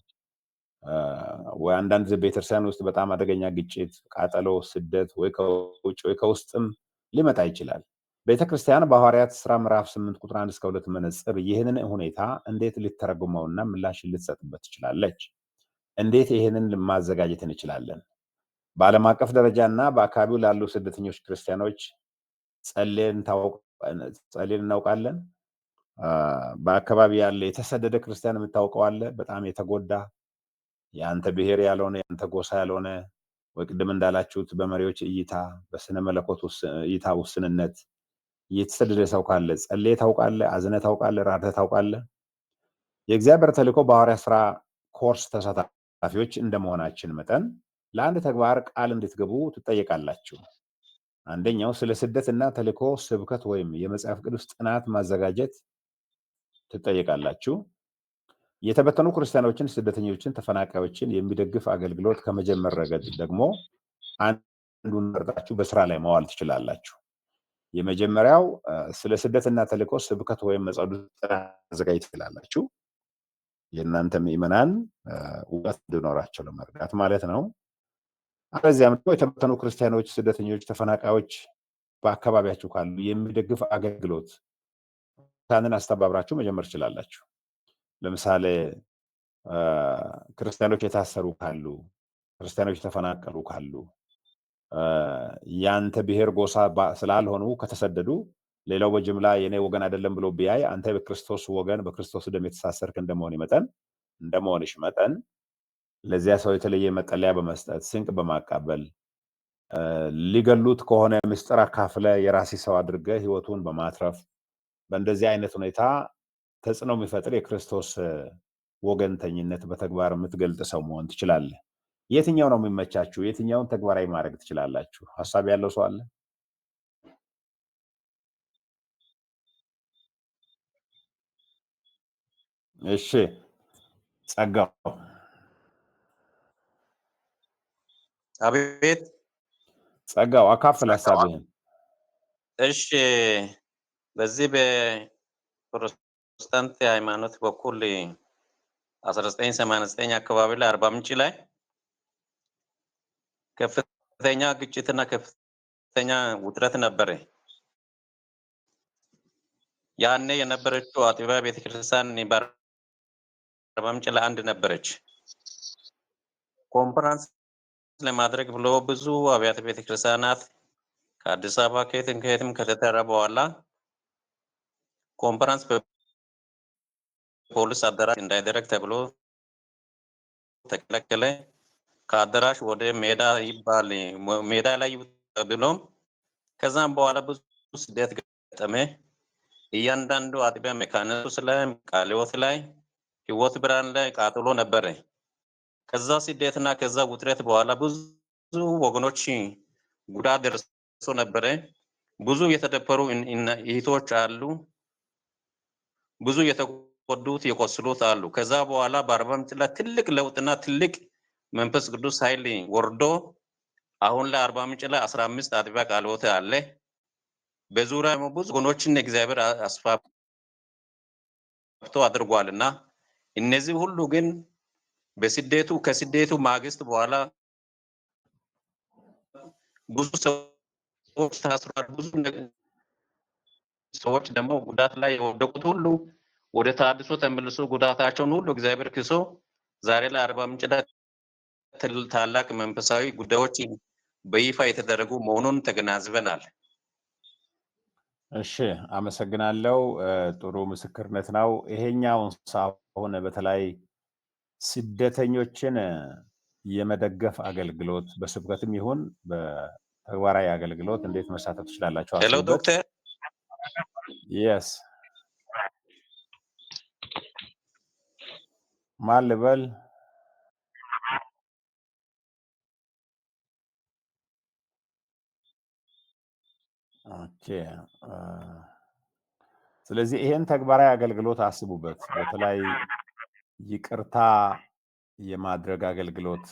ወይ አንዳንድ ቤተክርስቲያን ውስጥ በጣም አደገኛ ግጭት፣ ቃጠሎ፣ ስደት ወይ ከውጭ ወይ ከውስጥም ሊመጣ ይችላል። ቤተክርስቲያን በሐዋርያት ሥራ ምዕራፍ 8 ቁጥር 1 እስከ 2 መነጽር ይህንን ሁኔታ እንዴት ልትተረጉመውና ምላሽ ልትሰጥበት ትችላለች? እንዴት ይህንን ማዘጋጀት እንችላለን? በዓለም አቀፍ ደረጃና በአካባቢው ላሉ ስደተኞች ክርስቲያኖች ጸልየን እናውቃለን? በአካባቢ ያለ የተሰደደ ክርስቲያን የምታውቀው አለ? በጣም የተጎዳ የአንተ ብሔር ያልሆነ የአንተ ጎሳ ያልሆነ ወይ ቅድም እንዳላችሁት በመሪዎች እይታ በስነ መለኮት እይታ ውስንነት የተሰደደ ሰው ካለ ጸልየ ታውቃለህ? አዝነህ ታውቃለህ? ራርተህ ታውቃለህ? የእግዚአብሔር ተልእኮ በሐዋርያት ሥራ ኮርስ ተሳታፊዎች እንደመሆናችን መጠን ለአንድ ተግባር ቃል እንድትገቡ ትጠየቃላችሁ። አንደኛው ስለ ስደትና ተልእኮ ስብከት ወይም የመጽሐፍ ቅዱስ ጥናት ማዘጋጀት ትጠየቃላችሁ። የተበተኑ ክርስቲያኖችን፣ ስደተኞችን፣ ተፈናቃዮችን የሚደግፍ አገልግሎት ከመጀመር ረገድ ደግሞ አንዱን መርጣችሁ በስራ ላይ መዋል ትችላላችሁ። የመጀመሪያው ስለ ስደትና ተልእኮ ስብከት ወይም መጽሐፍ ቅዱስ ጥናት ማዘጋጀት ትችላላችሁ። የእናንተ ምዕመናን እውቀት እንዲኖራቸው ለመርዳት ማለት ነው። አለዚያም ደግሞ የተበተኑ ክርስቲያኖች፣ ስደተኞች፣ ተፈናቃዮች በአካባቢያችሁ ካሉ የሚደግፍ አገልግሎት ካንን አስተባብራችሁ መጀመር ትችላላችሁ። ለምሳሌ ክርስቲያኖች የታሰሩ ካሉ፣ ክርስቲያኖች የተፈናቀሉ ካሉ፣ ያንተ ብሔር ጎሳ ስላልሆኑ ከተሰደዱ ሌላው በጅምላ የኔ ወገን አይደለም ብሎ ቢያይ አንተ በክርስቶስ ወገን በክርስቶስ ደም የተሳሰርክ እንደመሆንሽ መጠን ለዚያ ሰው የተለየ መጠለያ በመስጠት ስንቅ በማቃበል ሊገሉት ከሆነ ምስጢር አካፍለ የራሲ ሰው አድርገ ህይወቱን በማትረፍ በእንደዚህ አይነት ሁኔታ ተጽዕኖ የሚፈጥር የክርስቶስ ወገንተኝነት በተግባር የምትገልጥ ሰው መሆን ትችላለህ። የትኛው ነው የሚመቻችሁ? የትኛውን ተግባራዊ ማድረግ ትችላላችሁ? ሀሳብ ያለው ሰው አለ? እሺ ጸጋው። አቤት ጸጋው አካፍል ሀሳብህን። እሺ በዚህ በፕሮቴስታንት ሃይማኖት በኩል 1989 አካባቢ ላይ አርባ ምንጭ ላይ ከፍተኛ ግጭትና ከፍተኛ ከፍተኛ ውጥረት ነበረ። ያኔ የነበረችው አጥቢያ ቤተክርስቲያን በአርባ ምንጭ ላይ አንድ ነበረች። ኮንፈረንስ ለማድረግ ብሎ ብዙ አብያተ ቤተክርስቲያናት ከአዲስ አበባ ከየትም ከተጠራ በኋላ ኮንፈረንስ በፖሊስ አዳራሽ እንዳይደረግ ተብሎ ተከለከለ። ከአዳራሽ ወደ ሜዳ ይባል ሜዳ ላይ ተብሎ ከዛም በኋላ ብዙ ስደት ገጠመ። እያንዳንዱ አጥቢያ መካነ ኢየሱስ ላይ፣ ቃለ ሕይወት ላይ፣ ሕይወት ብርሃን ላይ ቃጥሎ ነበረ። ከዛ ስደትና ከዛ ውጥረት በኋላ ብዙ ወገኖች ጉዳት ደርሶ ነበረ። ብዙ የተደፈሩ እህቶች አሉ። ብዙ የተጎዱት የቆሰሉት አሉ። ከዛ በኋላ በአርባ ምንጭ ላይ ትልቅ ለውጥና ትልቅ መንፈስ ቅዱስ ኃይል ወርዶ አሁን ላይ አርባ ምንጭ ላይ 15 አጥቢያ ቃለ ሕይወት አለ። በዙሪያ ብዙ ወገኖችን እግዚአብሔር አስፋፍቶ አድርጓልና እነዚህ ሁሉ ግን ከስደቱ ማግስት በኋላ ብዙ ሰዎች ታስሯል። ብዙ ሰዎች ደግሞ ጉዳት ላይ የወደቁት ሁሉ ወደ ተሐድሶ ተመልሶ ጉዳታቸውን ሁሉ እግዚአብሔር ክሶ ዛሬ ላይ አርባ ምንጭ ላይ ታላቅ መንፈሳዊ ጉዳዮች በይፋ የተደረጉ መሆኑን ተገናዝበናል። እሺ፣ አመሰግናለሁ። ጥሩ ምስክርነት ነው። ይሄኛውን ሳይሆን በተለይ ስደተኞችን የመደገፍ አገልግሎት በስብከትም ይሁን በተግባራዊ አገልግሎት እንዴት መሳተፍ ትችላላችሁ? ሄሎ አስቡበት። ዶክተር። የስ ማን ልበል? ኦኬ። ስለዚህ ይሄን ተግባራዊ አገልግሎት አስቡበት። በተለይ ይቅርታ የማድረግ አገልግሎት፣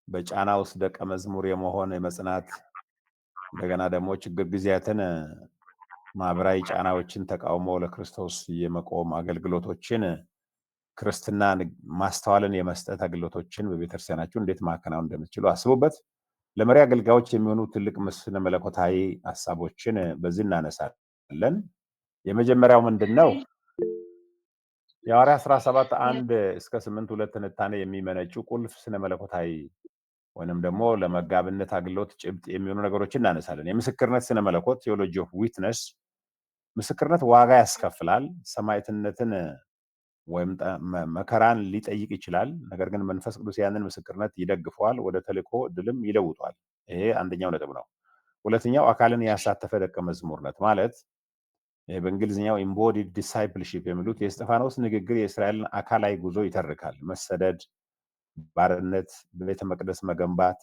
በጫና ውስጥ ደቀ መዝሙር የመሆን የመጽናት፣ እንደገና ደግሞ ችግር ጊዜያትን ማህበራዊ ጫናዎችን ተቃውሞ ለክርስቶስ የመቆም አገልግሎቶችን፣ ክርስትናን ማስተዋልን የመስጠት አገልግሎቶችን በቤተክርስቲያናችሁ እንዴት ማከናወን እንደምትችሉ አስቡበት። ለመሪ አገልጋዮች የሚሆኑ ትልቅ ስነ መለኮታዊ ሀሳቦችን በዚህ እናነሳለን። የመጀመሪያው ምንድን ነው? የሐዋርያት ሥራ 7:1-8 ትንታኔ የሚመነጩ ቁልፍ ስነ መለኮታዊ ወይንም ደግሞ ለመጋቢነት አገልግሎት ጭብጥ የሚሆኑ ነገሮችን እናነሳለን። የምስክርነት ስነ መለኮት ቴዎሎጂ ኦፍ ዊትነስ። ምስክርነት ዋጋ ያስከፍላል። ሰማዕትነትን ወይም መከራን ሊጠይቅ ይችላል። ነገር ግን መንፈስ ቅዱስ ያንን ምስክርነት ይደግፈዋል፣ ወደ ተልእኮ ድልም ይለውጧል። ይሄ አንደኛው ነጥብ ነው። ሁለተኛው አካልን ያሳተፈ ደቀ መዝሙርነት ማለት ይሄ በእንግሊዝኛው ኢምቦዲድ ዲሳይፕልሺፕ የሚሉት የእስጢፋኖስ ንግግር የእስራኤልን አካላዊ ጉዞ ይተርካል። መሰደድ፣ ባርነት፣ በቤተ መቅደስ መገንባት።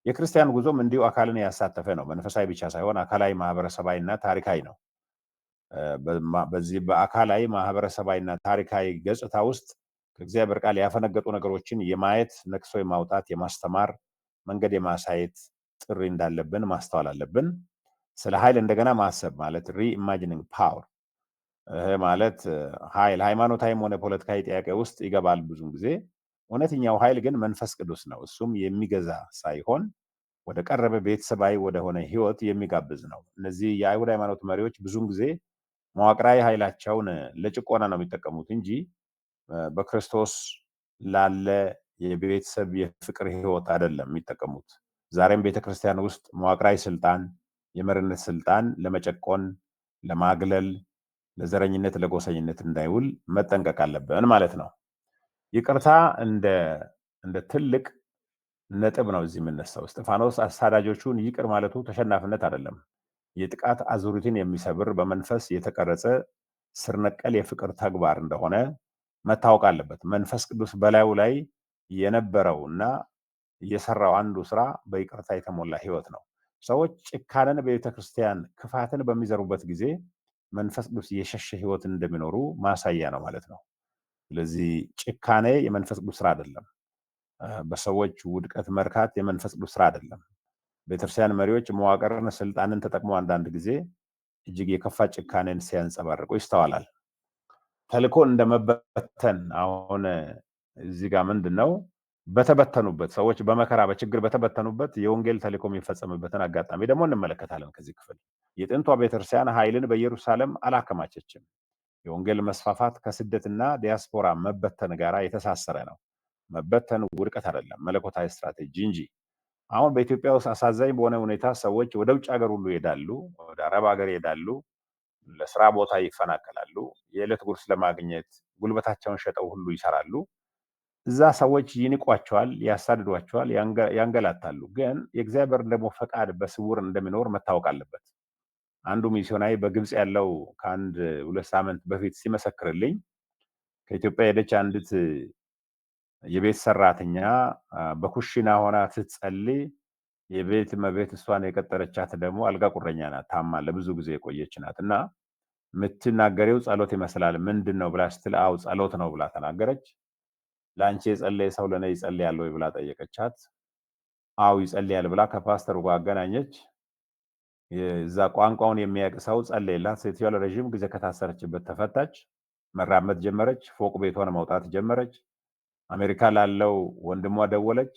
የክርስቲያን ጉዞም እንዲሁ አካልን ያሳተፈ ነው። መንፈሳዊ ብቻ ሳይሆን አካላዊ፣ ማህበረሰባዊ እና ታሪካዊ ነው። በዚህ በአካላዊ ማህበረሰባዊና ታሪካዊ ገጽታ ውስጥ ከእግዚአብሔር ቃል ያፈነገጡ ነገሮችን የማየት፣ ነቅሶ የማውጣት፣ የማስተማር፣ መንገድ የማሳየት ጥሪ እንዳለብን ማስተዋል አለብን። ስለ ኃይል እንደገና ማሰብ ማለት ሪኢማጂኒንግ ፓወር። ይሄ ማለት ኃይል ሃይማኖታዊም ሆነ ፖለቲካዊ ጥያቄ ውስጥ ይገባል ብዙን ጊዜ። እውነተኛው ኃይል ግን መንፈስ ቅዱስ ነው። እሱም የሚገዛ ሳይሆን ወደ ቀረበ ቤተሰባዊ ወደሆነ ህይወት የሚጋብዝ ነው። እነዚህ የአይሁድ ሃይማኖት መሪዎች ብዙን ጊዜ መዋቅራዊ ኃይላቸውን ለጭቆና ነው የሚጠቀሙት እንጂ በክርስቶስ ላለ የቤተሰብ የፍቅር ህይወት አይደለም የሚጠቀሙት። ዛሬም ቤተክርስቲያን ውስጥ መዋቅራዊ ስልጣን፣ የመሪነት ስልጣን ለመጨቆን፣ ለማግለል፣ ለዘረኝነት፣ ለጎሰኝነት እንዳይውል መጠንቀቅ አለብን ማለት ነው። ይቅርታ እንደ ትልቅ ነጥብ ነው እዚህ የምነሳው። እስጢፋኖስ አሳዳጆቹን ይቅር ማለቱ ተሸናፊነት አይደለም። የጥቃት አዙሪትን የሚሰብር በመንፈስ የተቀረጸ ስር ነቀል የፍቅር ተግባር እንደሆነ መታወቅ አለበት። መንፈስ ቅዱስ በላዩ ላይ የነበረው እና የሰራው አንዱ ስራ በይቅርታ የተሞላ ህይወት ነው። ሰዎች ጭካንን በቤተክርስቲያን ክፋትን በሚዘሩበት ጊዜ መንፈስ ቅዱስ የሸሸ ህይወትን እንደሚኖሩ ማሳያ ነው ማለት ነው። ስለዚህ ጭካኔ የመንፈስ ቅዱስ ስራ አይደለም። በሰዎች ውድቀት መርካት የመንፈስ ቅዱስ ስራ አይደለም። ቤተክርስቲያን መሪዎች መዋቅርን፣ ስልጣንን ተጠቅሞ አንዳንድ ጊዜ እጅግ የከፋ ጭካኔን ሲያንጸባርቁ ይስተዋላል። ተልእኮ እንደመበተን። አሁን እዚህ ጋር ምንድን ነው በተበተኑበት ሰዎች በመከራ በችግር በተበተኑበት የወንጌል ተልእኮ የሚፈጸምበትን አጋጣሚ ደግሞ እንመለከታለን። ከዚህ ክፍል የጥንቷ ቤተክርስቲያን ኃይልን በኢየሩሳሌም አላከማቸችም። የወንጌል መስፋፋት ከስደትና ዲያስፖራ መበተን ጋር የተሳሰረ ነው። መበተን ውድቀት አይደለም፣ መለኮታዊ ስትራቴጂ እንጂ። አሁን በኢትዮጵያ ውስጥ አሳዛኝ በሆነ ሁኔታ ሰዎች ወደ ውጭ ሀገር ሁሉ ይሄዳሉ፣ ወደ አረብ ሀገር ይሄዳሉ፣ ለስራ ቦታ ይፈናቀላሉ፣ የዕለት ጉርስ ለማግኘት ጉልበታቸውን ሸጠው ሁሉ ይሰራሉ። እዛ ሰዎች ይንቋቸዋል፣ ያሳድዷቸዋል፣ ያንገላታሉ። ግን የእግዚአብሔር ደግሞ ፈቃድ በስውር እንደሚኖር መታወቅ አለበት። አንዱ ሚስዮናዊ በግብፅ ያለው ከአንድ 2 ሳምንት በፊት ሲመሰክርልኝ ከኢትዮጵያ ሄደች አንዲት የቤት ሰራተኛ በኩሽና ሆና ስትጸልይ የቤት እመቤት እሷን የቀጠረቻት ደግሞ አልጋ ቁረኛ ናት፣ ታማ ለብዙ ጊዜ የቆየች ናት። እና የምትናገሬው ጸሎት ይመስላል ምንድን ነው ብላ ስትል አው ጸሎት ነው ብላ ተናገረች። ለአንቺ የጸለየ ሰው ለእኔ ይጸልያል ወይ ብላ ጠየቀቻት። አው ይጸልያል ብላ ከፓስተሩ ጋር አገናኘች። የዛ ቋንቋውን የሚያውቅ ሰው ጸለየላት። ሴትዮዋ ለረዥም ጊዜ ከታሰረችበት ተፈታች፣ መራመድ ጀመረች፣ ፎቅ ቤቷን መውጣት ጀመረች። አሜሪካ ላለው ወንድሟ ደወለች፣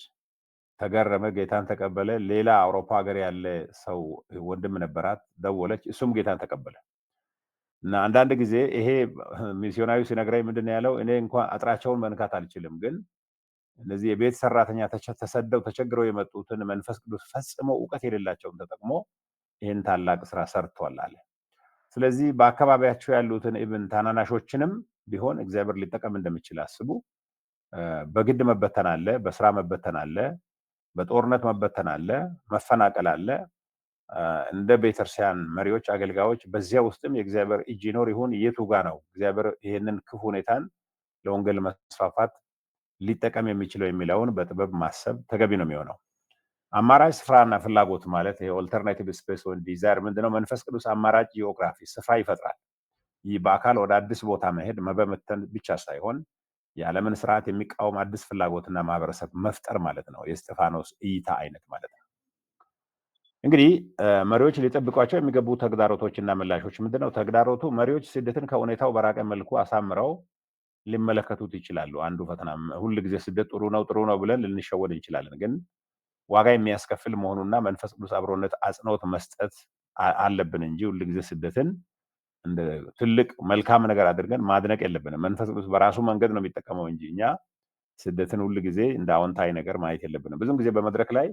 ተገረመ፣ ጌታን ተቀበለ። ሌላ አውሮፓ ሀገር ያለ ሰው ወንድም ነበራት፣ ደወለች፣ እሱም ጌታን ተቀበለ። እና አንዳንድ ጊዜ ይሄ ሚስዮናዊ ሲነግረኝ ምንድን ነው ያለው፣ እኔ እንኳን አጥራቸውን መንካት አልችልም፣ ግን እነዚህ የቤት ሰራተኛ ተሰደው ተቸግረው የመጡትን መንፈስ ቅዱስ ፈጽሞ እውቀት የሌላቸውን ተጠቅሞ ይህን ታላቅ ስራ ሰርቷል አለ። ስለዚህ በአካባቢያቸው ያሉትን ኢብን ታናናሾችንም ቢሆን እግዚአብሔር ሊጠቀም እንደሚችል አስቡ። በግድ መበተን አለ፣ በስራ መበተን አለ፣ በጦርነት መበተን አለ፣ መፈናቀል አለ። እንደ ቤተክርስቲያን መሪዎች፣ አገልጋዮች በዚያ ውስጥም የእግዚአብሔር እጅ ይኖር ይሁን የቱ ጋ ነው እግዚአብሔር ይህንን ክፉ ሁኔታን ለወንጌል መስፋፋት ሊጠቀም የሚችለው የሚለውን በጥበብ ማሰብ ተገቢ ነው የሚሆነው። አማራጭ ስፍራና ፍላጎት ማለት ይሄ ኦልተርናቲቭ ስፔስ ወይም ዲዛይር ምንድነው? መንፈስ ቅዱስ አማራጭ ጂኦግራፊ ስፍራ ይፈጥራል። ይህ በአካል ወደ አዲስ ቦታ መሄድ መበመተን ብቻ ሳይሆን የዓለምን ስርዓት የሚቃወም አዲስ ፍላጎትና ማህበረሰብ መፍጠር ማለት ነው። የእስጢፋኖስ እይታ አይነት ማለት ነው። እንግዲህ መሪዎች ሊጠብቋቸው የሚገቡ ተግዳሮቶችና ምላሾች ምንድነው? ተግዳሮቱ መሪዎች ስደትን ከሁኔታው በራቀ መልኩ አሳምረው ሊመለከቱት ይችላሉ። አንዱ ፈተና ሁል ጊዜ ስደት ጥሩ ነው ብለን ልንሸወድ እንችላለን። ግን ዋጋ የሚያስከፍል መሆኑና መንፈስ ቅዱስ አብሮነት አጽንኦት መስጠት አለብን እንጂ ሁል ጊዜ ስደትን እንደ ትልቅ መልካም ነገር አድርገን ማድነቅ የለብንም። መንፈስ ቅዱስ በራሱ መንገድ ነው የሚጠቀመው እንጂ እኛ ስደትን ሁል ጊዜ እንደ አዎንታዊ ነገር ማየት የለብንም። ብዙም ጊዜ በመድረክ ላይ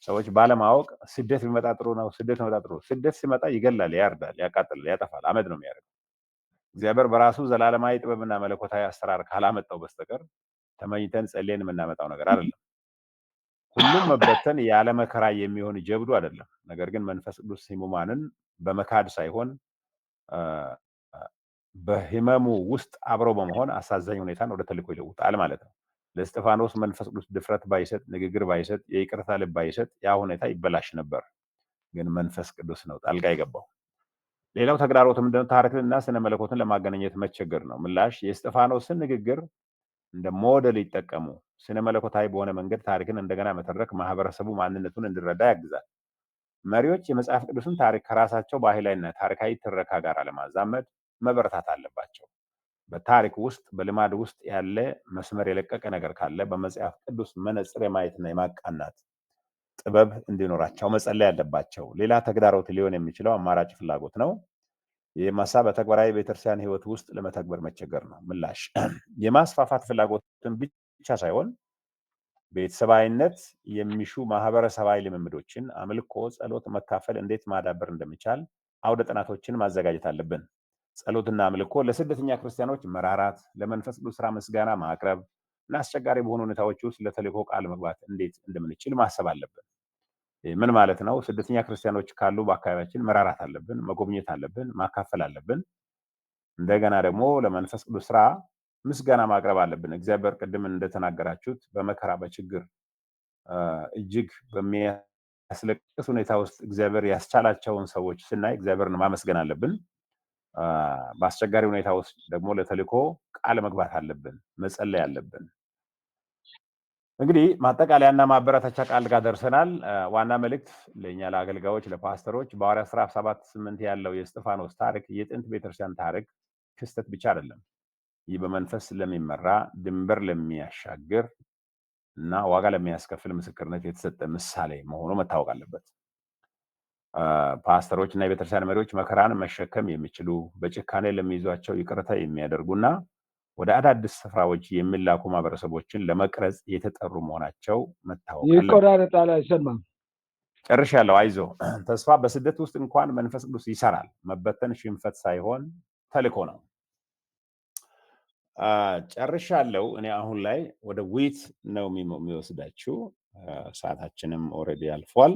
ሰዎች ባለማወቅ ስደት ቢመጣ ጥሩ ነው፣ ስደት ቢመጣ ጥሩ። ስደት ሲመጣ ይገላል፣ ያርዳል፣ ያቃጥላል፣ ያጠፋል፣ አመድ ነው የሚያደርገው። እግዚአብሔር በራሱ ዘላለማዊ ጥበብና መለኮታዊ አሰራር ካላመጣው በስተቀር ተመኝተን ጸልየን የምናመጣው ነገር አይደለም። ሁሉም መበተን ያለ መከራ የሚሆን ጀብዱ አይደለም። ነገር ግን መንፈስ ቅዱስ ሕሙማንን በመካድ ሳይሆን በህመሙ ውስጥ አብረው በመሆን አሳዛኝ ሁኔታን ወደ ተልእኮ ይለውጣል ማለት ነው። ለእስጢፋኖስ መንፈስ ቅዱስ ድፍረት ባይሰጥ፣ ንግግር ባይሰጥ፣ የይቅርታ ልብ ባይሰጥ ያ ሁኔታ ይበላሽ ነበር። ግን መንፈስ ቅዱስ ነው ጣልቃ የገባው። ሌላው ተግዳሮት ምንድነው? ታሪክንና ስነ መለኮትን ለማገናኘት መቸገር ነው። ምላሽ የእስጢፋኖስን ንግግር እንደ ሞዴል ይጠቀሙ። ስነ መለኮታዊ በሆነ መንገድ ታሪክን እንደገና መተረክ ማህበረሰቡ ማንነቱን እንዲረዳ ያግዛል። መሪዎች የመጽሐፍ ቅዱስን ታሪክ ከራሳቸው ባህላዊና ታሪካዊ ትረካ ጋር ለማዛመድ መበረታት አለባቸው። በታሪክ ውስጥ በልማድ ውስጥ ያለ መስመር የለቀቀ ነገር ካለ በመጽሐፍ ቅዱስ መነጽር የማየትና የማቃናት ጥበብ እንዲኖራቸው መጸለይ አለባቸው። ሌላ ተግዳሮት ሊሆን የሚችለው አማራጭ ፍላጎት ነው። ይህም ሀሳብ በተግባራዊ ቤተክርስቲያን ህይወት ውስጥ ለመተግበር መቸገር ነው። ምላሽ የማስፋፋት ፍላጎትን ብቻ ሳይሆን ቤተሰባዊነት የሚሹ ማህበረሰባዊ ልምምዶችን፣ አምልኮ፣ ጸሎት፣ መካፈል እንዴት ማዳበር እንደሚቻል አውደ ጥናቶችን ማዘጋጀት አለብን። ጸሎትና አምልኮ ለስደተኛ ክርስቲያኖች መራራት፣ ለመንፈስ ቅዱስ ስራ ምስጋና ማቅረብ እና አስቸጋሪ በሆኑ ሁኔታዎች ውስጥ ለተልእኮ ቃል መግባት እንዴት እንደምንችል ማሰብ አለብን። ምን ማለት ነው? ስደተኛ ክርስቲያኖች ካሉ በአካባቢያችን መራራት አለብን፣ መጎብኘት አለብን፣ ማካፈል አለብን። እንደገና ደግሞ ለመንፈስ ቅዱስ ስራ ምስጋና ማቅረብ አለብን። እግዚአብሔር ቅድም እንደተናገራችሁት በመከራ በችግር እጅግ በሚያስለቅስ ሁኔታ ውስጥ እግዚአብሔር ያስቻላቸውን ሰዎች ስናይ እግዚአብሔርን ማመስገን አለብን። በአስቸጋሪ ሁኔታ ውስጥ ደግሞ ለተልእኮ ቃል መግባት አለብን፣ መጸለይ አለብን። እንግዲህ ማጠቃለያና ማበረታቻ ቃል ጋር ደርሰናል። ዋና መልእክት ለእኛ ለአገልጋዮች፣ ለፓስተሮች በሐዋርያት ሥራ 7:8 ያለው የእስጢፋኖስ ታሪክ የጥንት ቤተክርስቲያን ታሪክ ክስተት ብቻ አይደለም። ይህ በመንፈስ ለሚመራ ድንበር ለሚያሻግር እና ዋጋ ለሚያስከፍል ምስክርነት የተሰጠ ምሳሌ መሆኑ መታወቅ አለበት። ፓስተሮች እና የቤተክርስቲያን መሪዎች መከራን መሸከም የሚችሉ በጭካኔ ለሚይዟቸው ይቅርታ የሚያደርጉና ወደ አዳዲስ ስፍራዎች የሚላኩ ማህበረሰቦችን ለመቅረጽ የተጠሩ መሆናቸው መታወቅ አለበት። ይቆራረጣል፣ አይሰማም። ጨርሻለሁ። አይዞ ተስፋ በስደት ውስጥ እንኳን መንፈስ ቅዱስ ይሰራል። መበተን ሽንፈት ሳይሆን ተልእኮ ነው። ጨርሻለሁ። እኔ አሁን ላይ ወደ ዊት ነው የሚወስዳችሁ። ሰዓታችንም ኦልሬዲ አልፏል።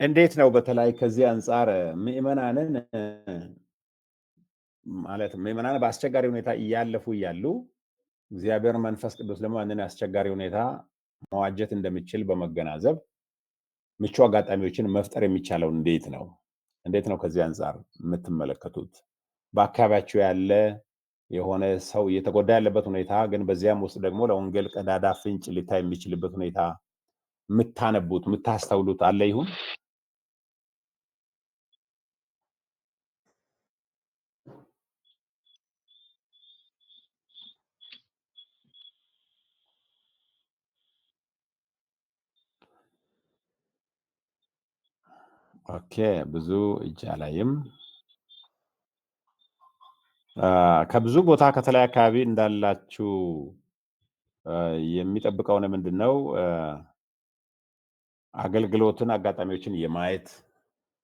እንዴት ነው በተለይ ከዚህ አንጻር ምዕመናንን ማለት ምዕመናን በአስቸጋሪ ሁኔታ እያለፉ እያሉ እግዚአብሔር መንፈስ ቅዱስ ደግሞ ያንን አስቸጋሪ ሁኔታ መዋጀት እንደሚችል በመገናዘብ ምቹ አጋጣሚዎችን መፍጠር የሚቻለው እንዴት ነው? እንዴት ነው ከዚህ አንጻር የምትመለከቱት? በአካባቢያችሁ ያለ የሆነ ሰው እየተጎዳ ያለበት ሁኔታ ግን በዚያም ውስጥ ደግሞ ለወንጌል ቀዳዳ ፍንጭ ሊታይ የሚችልበት ሁኔታ የምታነቡት የምታስተውሉት አለ ይሁን? ኦኬ፣ ብዙ እጅ አላይም። ከብዙ ቦታ ከተለያየ አካባቢ እንዳላችሁ የሚጠብቀው ምንድነው? አገልግሎትን አጋጣሚዎችን የማየት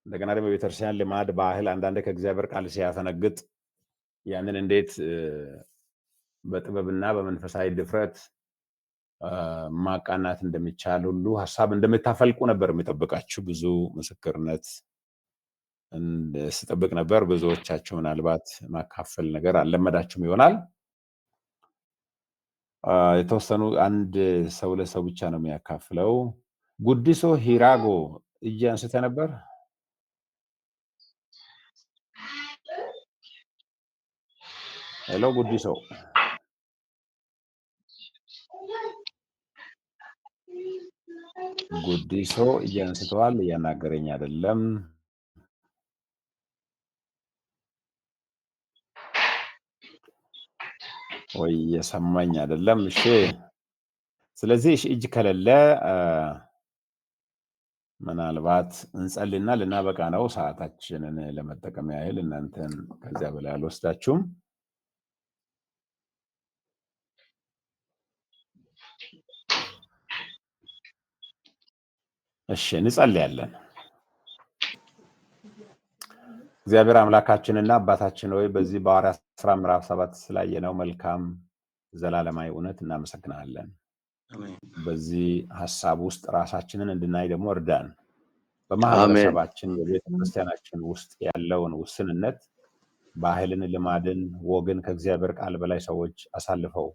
እንደገና ደግሞ ቤተክርስቲያን ልማድ ባህል አንዳንዴ ከእግዚአብሔር ቃል ሲያፈነግጥ ያንን እንዴት በጥበብና በመንፈሳዊ ድፍረት ማቃናት እንደሚቻል ሁሉ ሀሳብ እንደምታፈልቁ ነበር የሚጠብቃችሁ። ብዙ ምስክርነት ስጠብቅ ነበር። ብዙዎቻችሁ ምናልባት ማካፈል ነገር አልለመዳችሁም ይሆናል። የተወሰኑ አንድ ሰው ለሰው ብቻ ነው የሚያካፍለው። ጉዲሶ ሂራጎ እጅ አንስተ ነበር። ሄሎ ጉዲሶ። ጉዲሶ እጅ አንስተዋል፣ እያናገረኝ አይደለም። ወይ የሰማኝ አይደለም። እሺ፣ ስለዚህ እጅ ከሌለ ምናልባት እንጸልና ልናበቃ ነው። ሰዓታችንን ለመጠቀም ያህል እናንተን ከዚያ በላይ አልወስዳችሁም። እሺ፣ እንጸልያለን። እግዚአብሔር አምላካችንና አባታችን ሆይ በዚህ በሐዋርያት ሥራ ምዕራፍ 7 ስላየነው መልካም ዘላለማዊ እውነት እናመሰግናለን። በዚህ ሐሳብ ውስጥ ራሳችንን እንድናይ ደግሞ እርዳን። በማህበረሰባችን በቤተ ክርስቲያናችን ውስጥ ያለውን ውስንነት፣ ባህልን፣ ልማድን፣ ወግን ከእግዚአብሔር ቃል በላይ ሰዎች አሳልፈው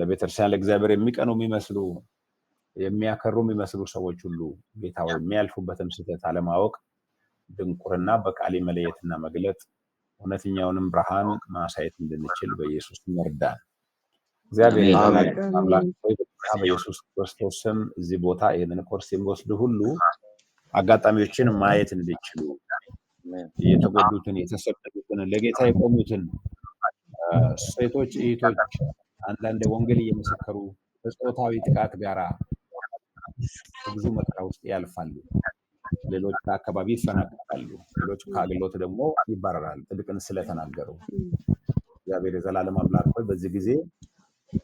ለቤተክርስቲያን ለእግዚአብሔር የሚቀኑ የሚመስሉ የሚያከሩ የሚመስሉ ሰዎች ሁሉ ጌታው የሚያልፉበትን ስህተት አለማወቅ፣ ድንቁርና በቃል መለየትና መግለጥ፣ እውነተኛውንም ብርሃን ማሳየት እንድንችል በኢየሱስ ስም እርዳን። እግዚአብሔር አምላክ በኢየሱስ ክርስቶስ ስም እዚህ ቦታ ይህንን ኮርስ የሚወስዱ ሁሉ አጋጣሚዎችን ማየት እንዲችሉ የተጎዱትን፣ የተሰደዱትን፣ ለጌታ የቆሙትን ሴቶች፣ እህቶች አንዳንድ ወንጌል እየመሰከሩ በጾታዊ ጥቃት ጋራ ብዙ መከራ ውስጥ ያልፋሉ። ሌሎች ከአካባቢ ይፈናቀላሉ። ሌሎች ከአገልግሎት ደግሞ ይባረራሉ ጽድቅን ስለተናገሩ። እግዚአብሔር የዘላለም አምላክ ሆይ በዚህ ጊዜ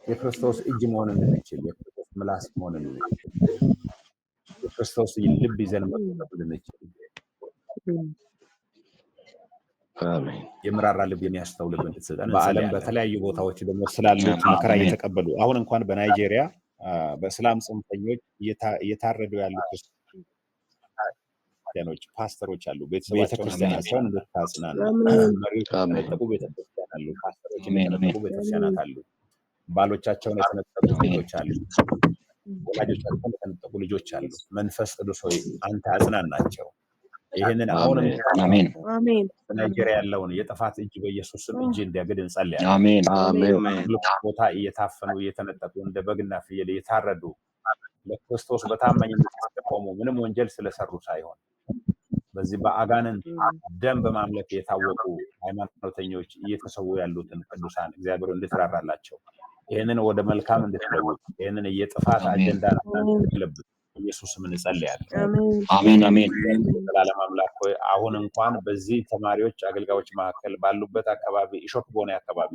የክርስቶስ እጅ መሆን እንድንችል፣ የክርስቶስ ምላስ መሆን እንድንችል፣ የክርስቶስ ልብ ይዘን መቆም እንድንችል፣ የምራራ ልብ የሚያስተውል ልብ እንድትሰጠን በዓለም በተለያዩ ቦታዎች ደግሞ ስላሉት መከራ እየተቀበሉ አሁን እንኳን በናይጄሪያ በእስላም ጽንፈኞች እየታረዱ ያሉ ክርስቲያኖች፣ ፓስተሮች አሉ። ቤተክርስቲያናቸውን እንድታጽናኑ መሪዎች የተነጠቁ ቤተክርስቲያን አሉ። ፓስተሮች የተነጠቁ ቤተክርስቲያናት አሉ። ባሎቻቸውን የተነጠቁ ሴቶች አሉ። ወላጆቻቸውን የተነጠቁ ልጆች አሉ። መንፈስ ቅዱስ ሆይ አንተ አጽናናቸው። ይህንን አሁንም በናይጄሪያ ያለውን የጥፋት እጅ በኢየሱስ ስም እጅ እንዲያግድ እንጸልያለን። ቦታ እየታፈኑ እየተነጠቁ እንደ በግና ፍየል እየታረዱ ለክርስቶስ በታማኝነት የተቆሙ ምንም ወንጀል ስለሰሩ ሳይሆን በዚህ በአጋንንት ደም በማምለክ የታወቁ ሃይማኖተኞች እየተሰዉ ያሉትን ቅዱሳን እግዚአብሔር እንድትራራላቸው ይህንን ወደ መልካም እንድትለውጥ ይህንን የጥፋት አጀንዳ እንድትለብጥ ኢየሱስም እንጸልያለን። አሜን አሜን። ዘላለም አምላክ ሆይ አሁን እንኳን በዚህ ተማሪዎች አገልጋዮች መካከል ባሉበት አካባቢ ኢሾክ ቦኔ አካባቢ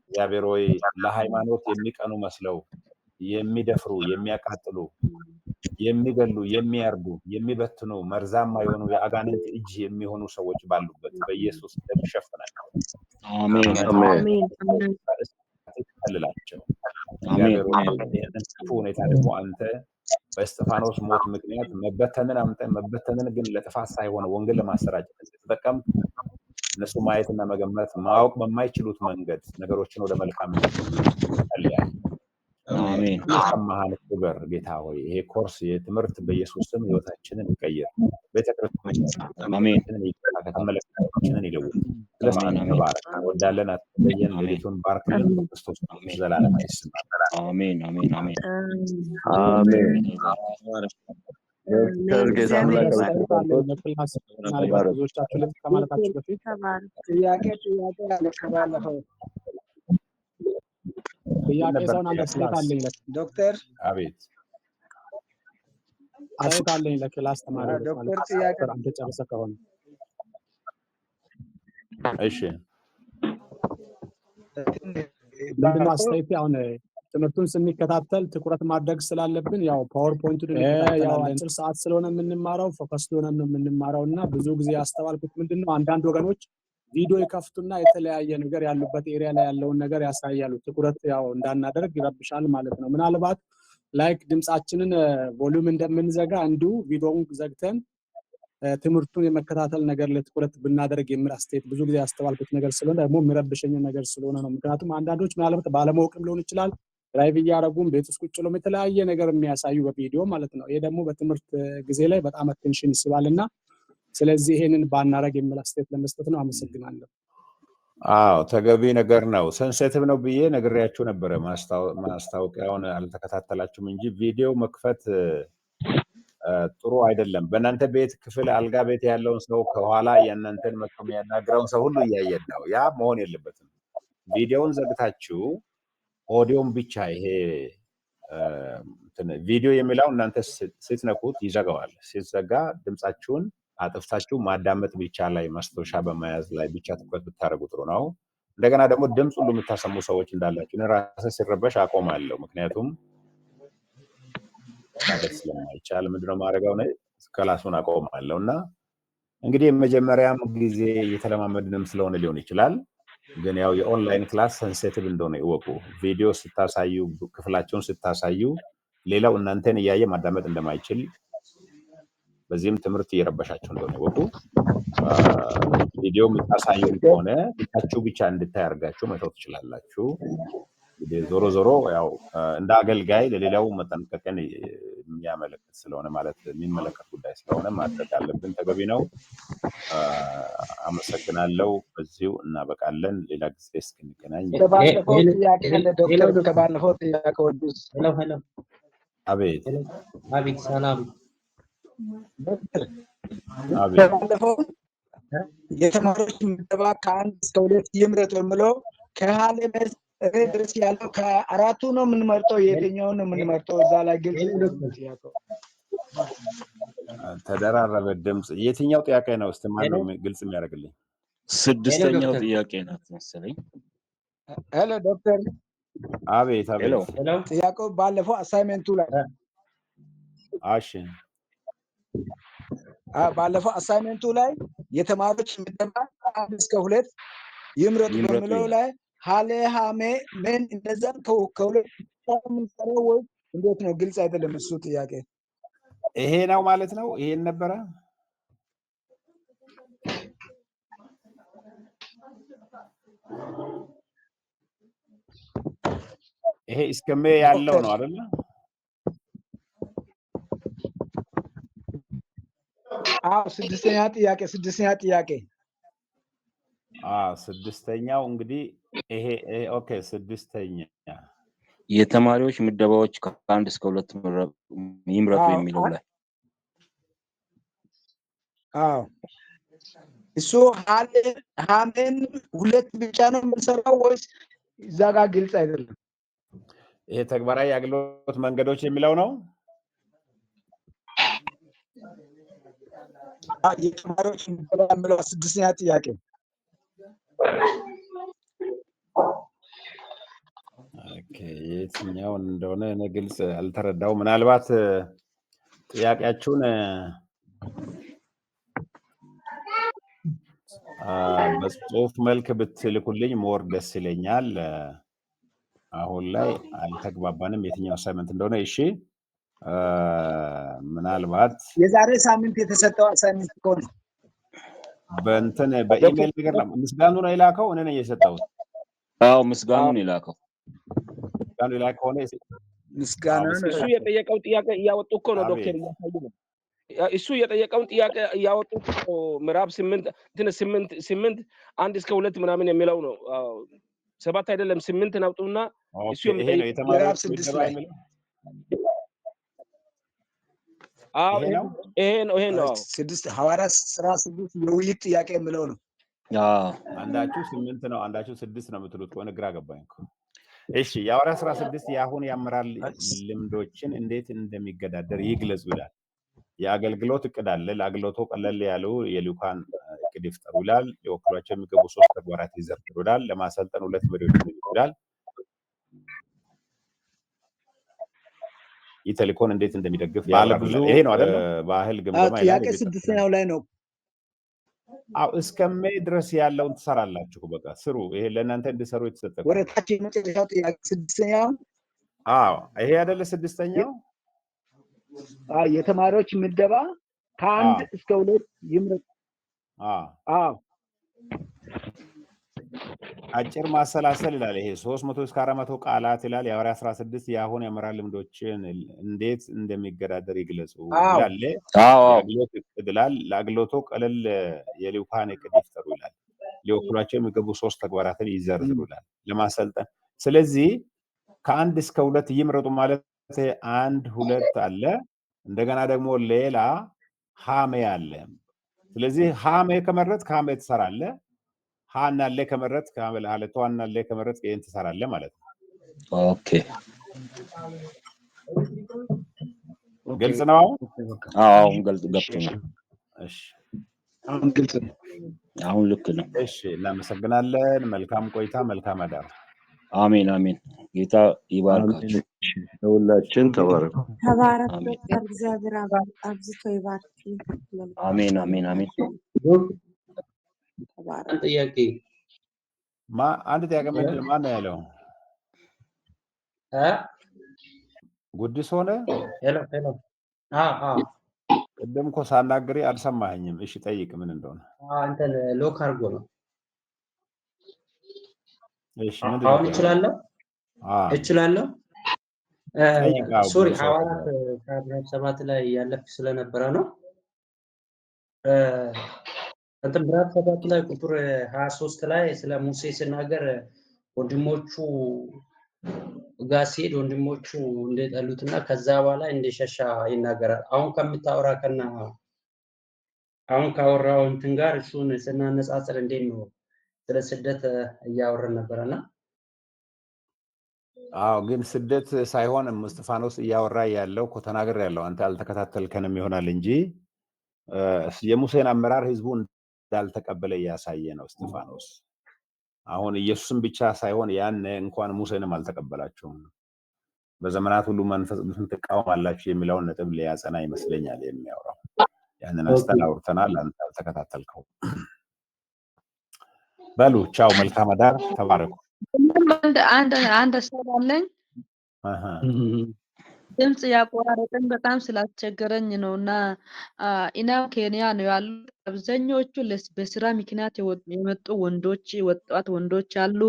እግዚአብሔር ሆይ ለሃይማኖት የሚቀኑ መስለው የሚደፍሩ የሚያቃጥሉ የሚገሉ የሚያርዱ የሚበትኑ መርዛማ የሆኑ የአጋንንት እጅ የሚሆኑ ሰዎች ባሉበት በኢየሱስ ደም ሸፍናቸው። አሜን አሜን ይከልላቸው። አሜን እግዚአብሔር ሆይ ይህንን ክፉ ሁኔታ ደግሞ አንተ በእስጢፋኖስ ሞት ምክንያት መበተንን ግን ለጥፋት ሳይሆን ወንጌል ለማሰራጨት ተጠቀም። እነሱ ማየትና መገመት ማወቅ በማይችሉት መንገድ ነገሮችን ወደ መልካም እንዲጸልያል። አሜን የሰማህን ክብር ጌታ ሆይ ይሄ ኮርስ የትምህርት በኢየሱስ ስም ህይወታችንን ይቀይር። ቤተክርስቲያናችንን ከተመለከታችንን ይለውጥ። ስለባረክ ወዳለን አትለየን። ሌሊቱን ባርክልን። ክርስቶስ ዘላለም አይስም። አሜን አሜን አሜን አሜን። ከማለታችሁ በፊት ጥያቄ አለ ከባለፈው ጥያቄ ሰውን አንድ አስተያየት አለኝ ዶክተር አቤት አስተያየት አለኝ ለክላስ ተማሪ ዶክተር ጥያቄ አንተ ጨርሰህ ከሆነ እሺ ምንድነው አስተያየት አሁን ትምህርቱን ስንከታተል ትኩረት ማድረግ ስላለብን ያው ፓወርፖይንቱን ያው አጭር ሰዓት ስለሆነ የምንማረው ፎከስ ሆነን ነው የምንማረውና ብዙ ጊዜ ያስተዋልኩት ምንድነው አንዳንድ ወገኖች ቪዲዮ ይከፍቱና የተለያየ ነገር ያሉበት ኤሪያ ላይ ያለውን ነገር ያሳያሉ። ትኩረት ያው እንዳናደርግ ይረብሻል ማለት ነው። ምናልባት ላይክ ድምጻችንን ቮሊዩም እንደምንዘጋ እንዲሁ ቪዲዮውን ዘግተን ትምህርቱን የመከታተል ነገር ለትኩረት ብናደርግ የሚል አስተያየት ብዙ ጊዜ ያስተዋልኩት ነገር ስለሆነ ደግሞ የሚረብሸኝ ነገር ስለሆነ ነው። ምክንያቱም አንዳንዶች ምናልባት ባለማወቅም ሊሆን ይችላል ላይቭ እያደረጉም ቤት ውስጥ ቁጭ ብለው የተለያየ ነገር የሚያሳዩ በቪዲዮ ማለት ነው። ይሄ ደግሞ በትምህርት ጊዜ ላይ በጣም አቴንሽን ይስባልና ስለዚህ ይሄንን ባናረግ የሚል አስተያየት ለመስጠት ነው። አመሰግናለሁ። አዎ ተገቢ ነገር ነው። ሴንሲቲቭ ነው ብዬ ነግሬያችሁ ነበረ። ማስታወቂያውን አልተከታተላችሁም እንጂ ቪዲዮ መክፈት ጥሩ አይደለም። በእናንተ ቤት ክፍል አልጋ ቤት ያለውን ሰው ከኋላ የእናንተን መጥቶ የሚያናግረውን ሰው ሁሉ እያየን ነው። ያ መሆን የለበትም። ቪዲዮውን ዘግታችሁ ኦዲዮን ብቻ ይሄ ቪዲዮ የሚለው እናንተ ስትነኩት ይዘጋዋል። ሲዘጋ ድምጻችሁን አጥፍታችሁ ማዳመጥ ብቻ ላይ ማስታወሻ በመያዝ ላይ ብቻ ትኩረት ብታደርጉ ጥሩ ነው። እንደገና ደግሞ ድምጽ ሁሉ የምታሰሙ ሰዎች እንዳላችሁ እኔ ራሴ ሲረበሽ አቆማለሁ። ምክንያቱም ማለት ስለማይቻል ምንድነው ማድረገው ነው ክላሱን አቆማለሁ። እና እንግዲህ የመጀመሪያም ጊዜ እየተለማመድንም ስለሆነ ሊሆን ይችላል። ግን ያው የኦንላይን ክላስ ሴንሲቲቭ እንደሆነ ይወቁ። ቪዲዮ ስታሳዩ ክፍላቸውን ስታሳዩ ሌላው እናንተን እያየ ማዳመጥ እንደማይችል በዚህም ትምህርት እየረበሻችሁ እንደሆነ ይወቁ። ቪዲዮ የምታሳዩ ከሆነ ብቻችሁ ብቻ እንድታይ አድርጋችሁ መተው ትችላላችሁ። እንግዲህ ዞሮ ዞሮ ያው እንደ አገልጋይ ለሌላው መጠንቀቅን የሚያመለክት ስለሆነ ማለት የሚመለከት ጉዳይ ስለሆነ ማድረግ አለብን። ተገቢ ነው። አመሰግናለሁ። በዚሁ እናበቃለን። ሌላ ጊዜ እስክንገናኝ ከባለፈው ጥያቄ ወዲስ አቤት አቤት ሰላም አቤት ባለፈው የተማሪዎች ምደባ ከአንድ እስከ 2 ይምረጡ የሚለው ከሀለ ድረስ ያለው ከአራቱ ነው የምንመርጠው? የትኛውን ነው የምንመርጠው? እዛ ላይ ግልጽ ጥያቄው ተደራረበ ድምጽ። የትኛው ጥያቄ ነው? እስቲ ማን ነው ግልጽ የሚያደርግልኝ? ስድስተኛው ጥያቄ ናት መሰለኝ። ሄሎ ዶክተር። አቤት አቤት። ጥያቄው ባለፈው አሳይመንቱ ላይ እሺ ባለፈው አሳይመንቱ ላይ የተማሪዎች ምደባ ከ1 እስከ 2 ይምረጡ በሚለው ላይ ሀለ ሀሜ ምን እንደዛ ከሁለት የምንሰራው ወይ እንዴት ነው? ግልጽ አይደለም እሱ ጥያቄ። ይሄ ነው ማለት ነው። ይሄን ነበረ ይሄ እስከመ ያለው ነው አይደል? አዎ ስድስተኛ ጥያቄ ስድስተኛው እንግዲህ ይሄ ኦኬ። ስድስተኛ የተማሪዎች ምደባዎች ከ1 እስከ 2 ይምረጡ የሚለው ላይ አዎ እሱ ሀሜን ሁለት ብቻ ነው የምንሰራው ወይስ እዛ ጋር ግልጽ አይደለም? ይሄ ተግባራዊ የአገልግሎት መንገዶች የሚለው ነው። የተማሪዎች ምደባ የምለው 6ኛ ጥያቄ የትኛውን እንደሆነ እኔ ግልጽ አልተረዳው። ምናልባት ጥያቄያችሁን በጽሁፍ መልክ ብትልኩልኝ ሞር ደስ ይለኛል። አሁን ላይ አልተግባባንም የትኛው አሳይመንት እንደሆነ። እሺ ምናልባት የዛሬ ሳምንት የተሰጠው አሳይመንት ከሆነ በእንትን በኢሜል ነገር ምስጋኑ ነው የላከው። እኔ ነኝ የሰጠሁት። አዎ ምስጋኑን የላከው። ምስጋኑ የላከው ሆነ ምስጋና እሱ የጠየቀው ጥያቄ እያወጡ እኮ ነው ዶክተር እያሳዩ ነው። እሱ የጠየቀውን ጥያቄ እያወጡ ምዕራፍ 8 1 እስከ 2 ምናምን የሚለው ነው። 7 አይደለም 8 ናውጡና እሱ የሚጠይቀው ምዕራፍ 6 ላይ ይሄ ነው 6 ሐዋርያት ሥራ 6 የውይይት ጥያቄ የምለው ነው። አንዳችሁ 8 ነው አንዳችሁ 6 ነው የምትሉት ከሆነ ግራ ገባኝ እኮ። እሺ የሐዋርያት ሥራ 6 የአሁን የአመራር ልምዶችን እንዴት እንደሚገዳደር ይግለጹ ይላል። የአገልግሎት እቅድ አለ። ለአገልግሎቱ ቀለል ያሉ የልኡካን እቅድ ይፍጠሩ ይላል። ሊወክሏቸው የሚገቡ 3 ተግባራት ይዘርዝሩ ይላል። ለማሰልጠን 2 መሪዎችን ይላል። ይተልኮን እንዴት እንደሚደግፍ ባለ ብዙ ይሄ ነው አይደል? ባህል ግምገማ ይላል። ጥያቄ 6ኛው ላይ ነው። አው እስከ ሜይ ድረስ ያለውን ትሰራላችሁ። በቃ ስሩ። ይሄ ለእናንተ እንድሰሩ የተሰጠ ወደ ታች የመጨረሻው ጥያቄ 6ኛው ይሄ አይደለ? 6ኛው የተማሪዎች ምደባ ከ1 እስከ 2 ይምረጥ። አጭር ማሰላሰል ይላል። ይሄ 300 እስከ 400 ቃላት ይላል። የሐዋርያት 16 የአሁን የአመራር ልምዶችን እንዴት እንደሚገዳደር ይግለጹ ይላል። የአገልግሎት እቅድ ይላል። ለአገልግሎቱ ቀለል የልኡካን እቅድ ይፍጠሩ ይላል። ሊወክሏቸው የሚገቡ 3 ተግባራትን ይዘርዝሩ ይላል። ለማሰልጠን ስለዚህ ከ1 እስከ 2 ይምረጡ ማለት 1 2 አለ። እንደገና ደግሞ ሌላ ሀሜ አለ። ስለዚህ ሀሜ ከመረጥ ከሀሜ ትሰራለህ። ሀና ላይ ከመረጥ ሀና ላይ ከመረጥ ይሄን ትሰራለህ ማለት ነው። ኦኬ ግልጽ ነው? አሁን ገብቶኛል። እሺ አሁን ግልጽ ነው። አሁን ልክ ነው። እሺ እናመሰግናለን። መልካም ቆይታ፣ መልካም አዳር። አሜን አሜን። ጌታ ይባርካችሁ። ሁላችን ተባረኩ። ተባረክ ዶክተር፣ እግዚአብሔር አብዝቶ ይባርክ። አሜን አሜን አሜን። ጥያቄ አንድ ጥያቄ ምንድን ነው? ማን ነው ያለው? ጉዲስ ሆነ? ሄሎ ቅድም እኮ ሳናግሬ አልሰማኸኝም። እሺ ጠይቅ ምን እንደሆነ። አንተን ሎክ አድርጎ ነው። እሺ ምንድን ነው? አሁን እችላለሁ። ሶሪ ሐዋርያት 7 ላይ ያለፍ ስለነበረ ነው። እንትን ምዕራፍ 7 ላይ ቁጥር 23 ላይ ስለ ሙሴ ሲናገር ወንድሞቹ ጋር ሲሄድ ወንድሞቹ እንደጠሉትና ከዛ በኋላ እንደሸሻ ይናገራል። አሁን ካወራው እንትን ጋር እሱን ስናነጻጽር እንዴት ነው ስለ ስደት እያወራን ነበረና? ግን ስደት ሳይሆን እስጢፋኖስ እያወራ ያለው እኮ ተናግሬያለሁ። አንተ አልተከታተልከንም ይሆናል እንጂ የሙሴን አመራር ህዝቡ እንዳልተቀበለ እያሳየ ነው እስጢፋኖስ። አሁን ኢየሱስን ብቻ ሳይሆን ያን እንኳን ሙሴንም አልተቀበላቸውም። በዘመናት ሁሉ መንፈስ ትቃወማላችሁ የሚለውን ነጥብ ሊያጸና ይመስለኛል የሚያወራው። ያንን አውርተናል፣ አንተ አልተከታተልከው። በሉ ቻው፣ መልካም አዳር፣ ተባረኩ። አንድ ሀሳብ አለኝ። ድምጽ ያቆራረጠን በጣም ስላስቸገረኝ ነው እና ኢናም ኬንያ ነው ያሉት። አብዛኞቹ በስራ ምክንያት የመጡ ወጣት ወንዶች አሉ።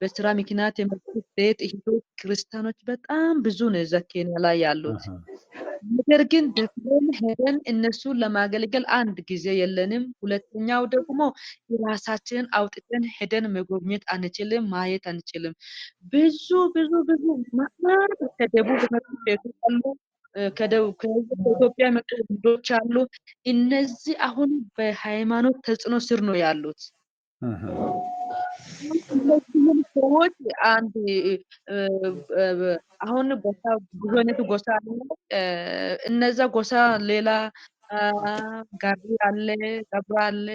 በስራ ምክንያት የመጡ ሴት እህቶች ክርስቲያኖች በጣም ብዙ ነው እዛ ኬንያ ላይ ያሉት። ነገር ግን ደፍረን ሄደን እነሱን ለማገልገል አንድ ጊዜ የለንም። ሁለተኛው ደግሞ የራሳችንን አውጥተን ሄደን መጎብኘት አንችልም፣ ማየት አንችልም። ብዙ ከደቡብ መጡ ሴቶች አሉ፣ ከደቡብ ከኢትዮጵያ የመጡ ወንዶች አሉ። እነዚህ አሁን በሃይማኖት ተጽዕኖ ስር ነው ያሉት። እነዚህም ሰዎች አንድ አሁን ጎሳ ብዙ አይነት ጎሳ አለ። እነዛ ጎሳ ሌላ ጋሪ አለ፣ ገብራ አለ፣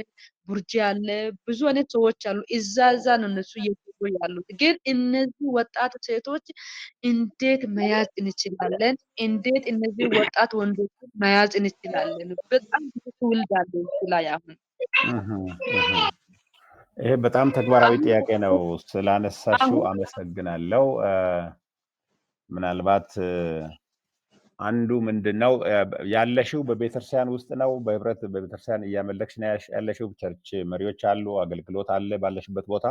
ቡርጂ አለ፣ ብዙ አይነት ሰዎች አሉ። እዛ ነው እነሱ እየገቡ ያሉት። ግን እነዚህ ወጣት ሴቶች እንዴት መያዝ እንችላለን? እንዴት እነዚህ ወጣት ወንዶችን መያዝ እንችላለን? በጣም ብዙ ትውልድ አለ እዚህ ላይ አሁን። ይሄ በጣም ተግባራዊ ጥያቄ ነው። ስላነሳሽው አመሰግናለሁ። ምናልባት አንዱ ምንድነው ያለሽው በቤተክርስቲያን ውስጥ ነው? በህብረት በቤተክርስቲያን እያመለክሽ ነው ያለሽው? ቸርች መሪዎች አሉ? አገልግሎት አለ ባለሽበት ቦታ?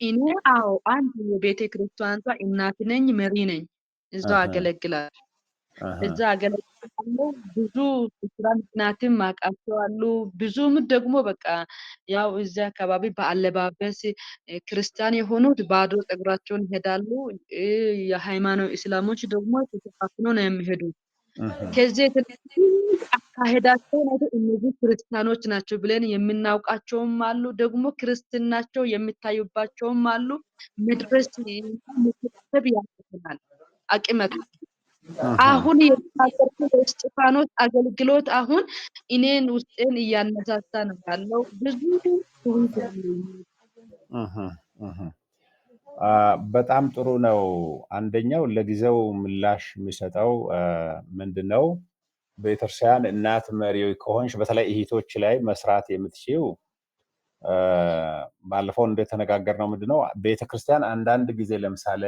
እኔ አዎ አንድ የቤተ ክርስቲያኗ እናት ነኝ፣ መሪ ነኝ። እዛ አገለግላለሁ። እዛ አገለግላለሁ። ብዙ ስራ ምክንያትም አውቃቸው አሉ። ብዙም ደግሞ በቃ ያው እዚያ አካባቢ በአለባበስ ክርስቲያን የሆኑት ባዶ ፀጉራቸውን ይሄዳሉ። የሃይማኖት እስላሞች ደግሞ ተሸፋፍኖ ነው የሚሄዱት። ከዚህ የተነሱ አካሄዳቸው ነው እነዚህ ክርስቲያኖች ናቸው ብለን የምናውቃቸውም አሉ። ደግሞ ክርስትናቸው የሚታዩባቸውም አሉ። መድረስ መሰብሰብ ያስፈልጋል አቅመቱ አሁን የተናገርኩት እስጢፋኖስ አገልግሎት አሁን እኔን ውስጤን እያነሳሳ ነው ያለው። ብዙ ትውልድ በጣም ጥሩ ነው። አንደኛው ለጊዜው ምላሽ የሚሰጠው ምንድነው ቤተክርስቲያን እናት መሪ ከሆንሽ በተለይ እህቶች ላይ መስራት የምትችይው ባለፈው እንደተነጋገርነው ምንድነው ቤተክርስቲያን አንዳንድ ጊዜ ለምሳሌ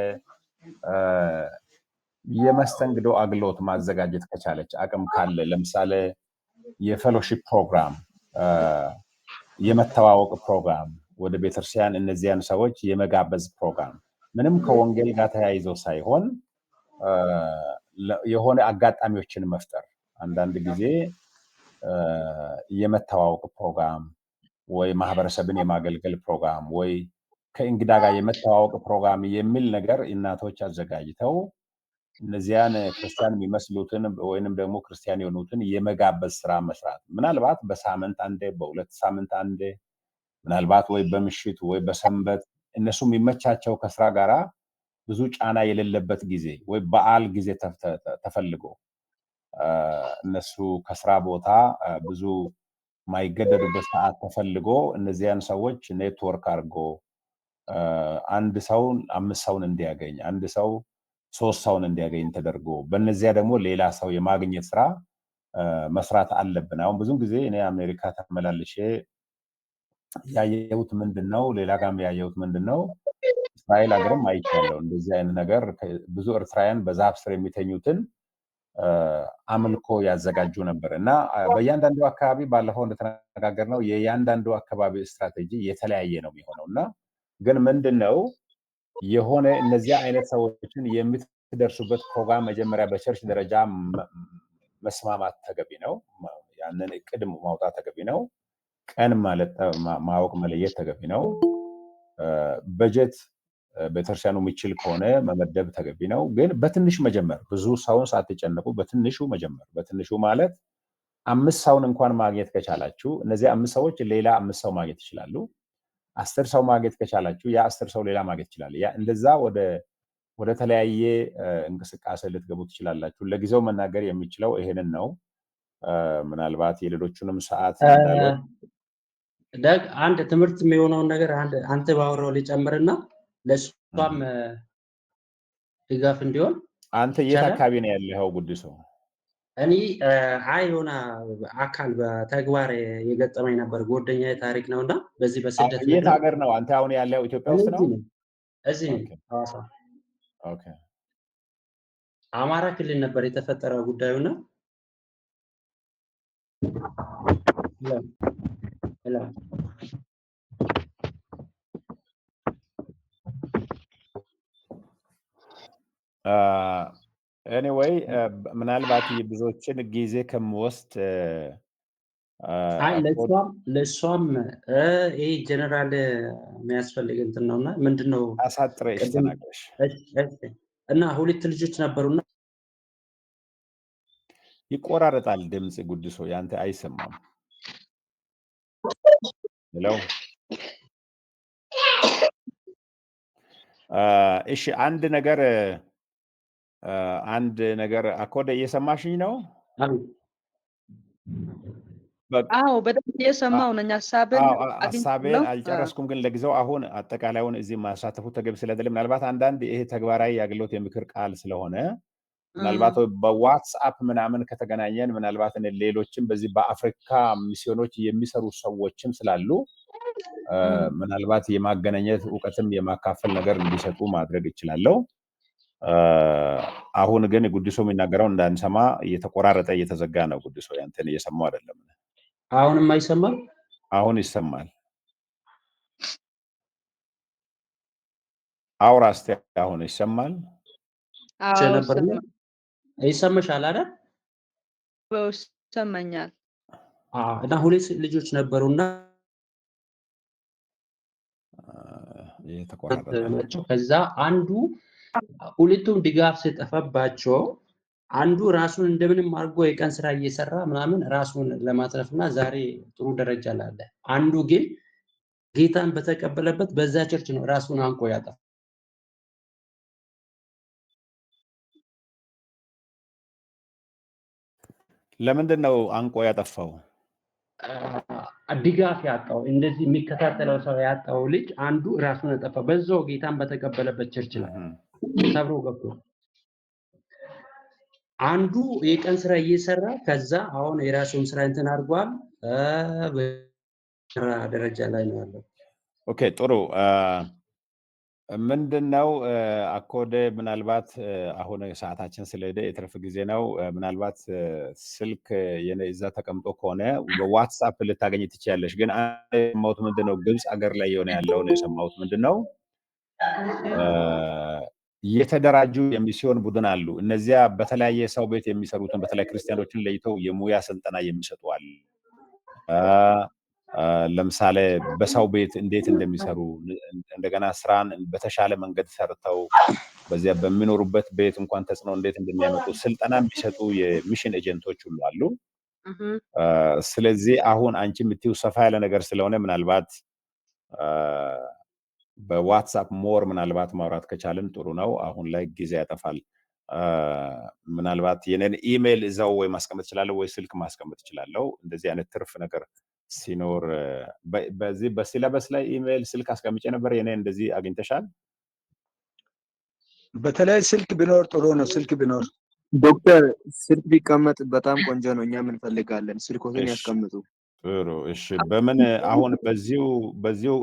የመስተንግዶ አገልግሎት ማዘጋጀት ከቻለች አቅም ካለ ለምሳሌ የፌሎሺፕ ፕሮግራም፣ የመተዋወቅ ፕሮግራም ወደ ቤተክርስቲያን እነዚያን ሰዎች የመጋበዝ ፕሮግራም ምንም ከወንጌል ጋር ተያይዞ ሳይሆን የሆነ አጋጣሚዎችን መፍጠር አንዳንድ ጊዜ የመተዋወቅ ፕሮግራም ወይ ማህበረሰብን የማገልገል ፕሮግራም ወይ ከእንግዳ ጋር የመተዋወቅ ፕሮግራም የሚል ነገር እናቶች አዘጋጅተው እነዚያን ክርስቲያን የሚመስሉትን ወይንም ደግሞ ክርስቲያን የሆኑትን የመጋበዝ ስራ መስራት ምናልባት በሳምንት አንዴ በሁለት ሳምንት አንዴ ምናልባት ወይ በምሽት ወይ በሰንበት እነሱ የሚመቻቸው ከስራ ጋራ ብዙ ጫና የሌለበት ጊዜ ወይ በዓል ጊዜ ተፈልጎ እነሱ ከስራ ቦታ ብዙ ማይገደዱበት ሰዓት ተፈልጎ እነዚያን ሰዎች ኔትወርክ አድርጎ አንድ ሰው 5 ሰውን እንዲያገኝ አንድ ሰው 3 ሰውን እንዲያገኝ ተደርጎ በእነዚያ ደግሞ ሌላ ሰው የማግኘት ስራ መስራት አለብን። አሁን ብዙ ጊዜ እኔ አሜሪካ ተመላልሼ ያየሁት ምንድነው ሌላ ጋርም ያየሁት ምንድነው እስራኤል ሀገርም አይቻለሁ እንደዚህ አይነት ነገር ብዙ ኤርትራውያን በዛፍ ስር የሚተኙትን አምልኮ ያዘጋጁ ነበር እና በእያንዳንዱ አካባቢ ባለፈው እንደተነጋገርነው የእያንዳንዱ አካባቢ ስትራቴጂ የተለያየ ነው የሚሆነው እና ግን ምንድነው የሆነ እነዚያ አይነት ሰዎችን የምትደርሱበት ፕሮግራም መጀመሪያ በቸርች ደረጃ መስማማት ተገቢ ነው። ያንን እቅድ ማውጣት ተገቢ ነው። ቀን ማለት ማወቅ መለየት ተገቢ ነው። በጀት ቤተክርስቲያኑ የሚችል ከሆነ መመደብ ተገቢ ነው። ግን በትንሽ መጀመር ብዙ ሰውን ሳትጨነቁ በትንሹ መጀመር። በትንሹ ማለት 5 ሰውን እንኳን ማግኘት ከቻላችሁ እነዚህ 5 ሰዎች ሌላ 5 ሰው ማግኘት ይችላሉ። 10 ሰው ማግኘት ከቻላችሁ ያ 10 ሰው ሌላ ማግኘት ይችላል። ያ እንደዛ ወደ ተለያየ እንቅስቃሴ ልትገቡ ትችላላችሁ። ለጊዜው መናገር የሚችለው ይሄንን ነው። ምናልባት የሌሎቹንም ሰዓት እንዳለው ደግ አንድ ትምህርት የሚሆነውን ነገር አንተ ባወራው ሊጨምርና ለሷም ድጋፍ እንዲሆን አንተ የት አካባቢ ነው ያለኸው ጉድሶ? እኔ የሆነ አካል በተግባር የገጠመኝ ነበር ጓደኛዬ ታሪክ ነውና በዚህ በስደት የት ሀገር ነው አንተ አሁን ያለው? ኢትዮጵያ ውስጥ ነው? እዚህ ነኝ ሐዋሳ። ኦኬ። አማራ ክልል ነበር የተፈጠረው ጉዳዩና ኤኒዌይ ምናልባት የብዙዎችን ጊዜ ከምወስድ ለሷም ይሄ ጀነራል የሚያስፈልግ እንትን ነውና ምንድነው አሳጥረሽ ተናገርሽ እና 2 ልጆች ነበሩና ይቆራረጣል ድምጽ ጉድሶ ያንተ አይሰማም። ሄሎ እሺ አንድ ነገር አኮደ እየሰማሽኝ ነው? አዎ በደንብ እየሰማሁ ነኝ። ሀሳብን ሀሳቤን አግኝቻለሁ። አልጨረስኩም፣ ግን ለጊዜው አሁን አጠቃላዩን እዚህ ማሳተፉ ተገቢ ስለሌለ ምናልባት አንዳንድ ይሄ ተግባራዊ የአገልግሎት የምክር ቃል ስለሆነ ምናልባት በዋትስአፕ ምናምን ከተገናኘን ምናልባት ሌሎችም በዚህ በአፍሪካ ሚስዮኖች የሚሰሩ ሰዎችም ስላሉ ምናልባት የማገናኘት እውቀትም የማካፈል ነገር እንዲሰጡ ማድረግ እችላለሁ። አሁን ግን ጉድሶ የሚናገረው እንዳንሰማ እየተቆራረጠ እየተዘጋ ነው። ጉድሶ ያንተን እየሰማው አይደለም። አሁንም አይሰማም? አሁን ይሰማል። አውራ እስቲ አሁን ይሰማል? ይሰማሻል አይደል? ይሰማኛል። እና ሁለት ልጆች ነበሩና ከዛ አንዱ ሁለቱም ድጋፍ ሲጠፋባቸው አንዱ ራሱን እንደምንም አድርጎ የቀን ስራ እየሰራ ምናምን ራሱን ለማትረፍና ዛሬ ጥሩ ደረጃ ላይ አለ። አንዱ ግን ጌታን በተቀበለበት በዛ ቸርች ነው ራሱን አንቆ ያጠፋ። ለምንድን ነው አንቆ ያጠፋው? ድጋፍ ያጣው እንደዚህ የሚከታተለው ሰው ያጣው ልጅ አንዱ ራሱን ያጠፋ በዛው ጌታን በተቀበለበት ቸርች ላይ ሰብሮ ገብቶ አንዱ የቀን ስራ እየሰራ ከዛ አሁን የራሱን ስራ እንትን አድርጓል። ደረጃ ላይ ነው ያለው። ኦኬ ጥሩ። ምንድነው አኮደ ምናልባት አሁን ሰዓታችን ስለሄደ የትርፍ ጊዜ ነው። ምናልባት ስልክ እዛ ተቀምጦ ከሆነ በዋትስአፕ ልታገኝ ትችያለሽ። ግን የሰማሁት ምንድነው ግብፅ ሀገር ላይ የሆነ ያለውን የሰማሁት ምንድነው የተደራጁ የሚስዮን ቡድን አሉ። እነዚያ በተለያየ ሰው ቤት የሚሰሩትን በተለይ ክርስቲያኖችን ለይተው የሙያ ስልጠና የሚሰጡ አሉ። ለምሳሌ በሰው ቤት እንዴት እንደሚሰሩ እንደገና ስራን በተሻለ መንገድ ሰርተው በዚያ በሚኖሩበት ቤት እንኳን ተጽዕኖ እንዴት እንደሚያመጡ ስልጠና የሚሰጡ የሚሽን ኤጀንቶች ሁሉ አሉ። ስለዚህ አሁን አንቺ የምትይው ሰፋ ያለ ነገር ስለሆነ ምናልባት በዋትስአፕ ሞር ምናልባት ማውራት ከቻልን ጥሩ ነው። አሁን ላይ ጊዜ ያጠፋል። ምናልባት የኔን ኢሜይል እዛው ወይ ማስቀመጥ እችላለሁ ወይ ስልክ ማስቀመጥ እችላለሁ። እንደዚህ አይነት ትርፍ ነገር ሲኖር በዚህ በሲለበስ ላይ ኢሜይል ስልክ አስቀምጬ ነበር። የኔ እንደዚህ አግኝተሻል? በተለይ ስልክ ቢኖር ጥሩ ነው። ስልክ ቢኖር ዶክተር ስልክ ቢቀመጥ በጣም ቆንጆ ነው። እኛም እንፈልጋለን። ስልኮትን ያስቀምጡ። ጥሩ እሺ። በምን አሁን በዚሁ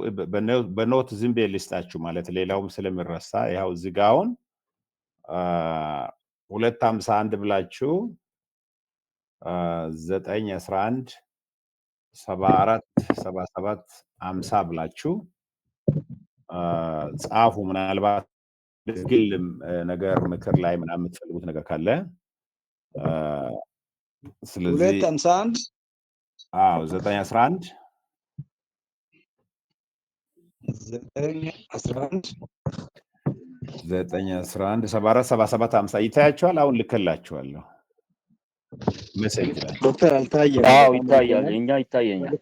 በኖት ዝም ብዬ ልስጣችሁ ማለት ሌላውም ስለሚረሳ ያው እዚህ ጋር አሁን 251 ብላችሁ 911 74 77 50 ብላችሁ ጻፉ። ምናልባት ግል ነገር ምክር ላይ ምናምን የምትፈልጉት ነገር ካለ ስለዚህ 251 911 911 74 77 50 ይታያችኋል። አሁን ልከላችኋለሁ ሜሴጅ ላይ። ዶክተር አልታየም? አዎ ይታያል። እኛ ይታየኛል።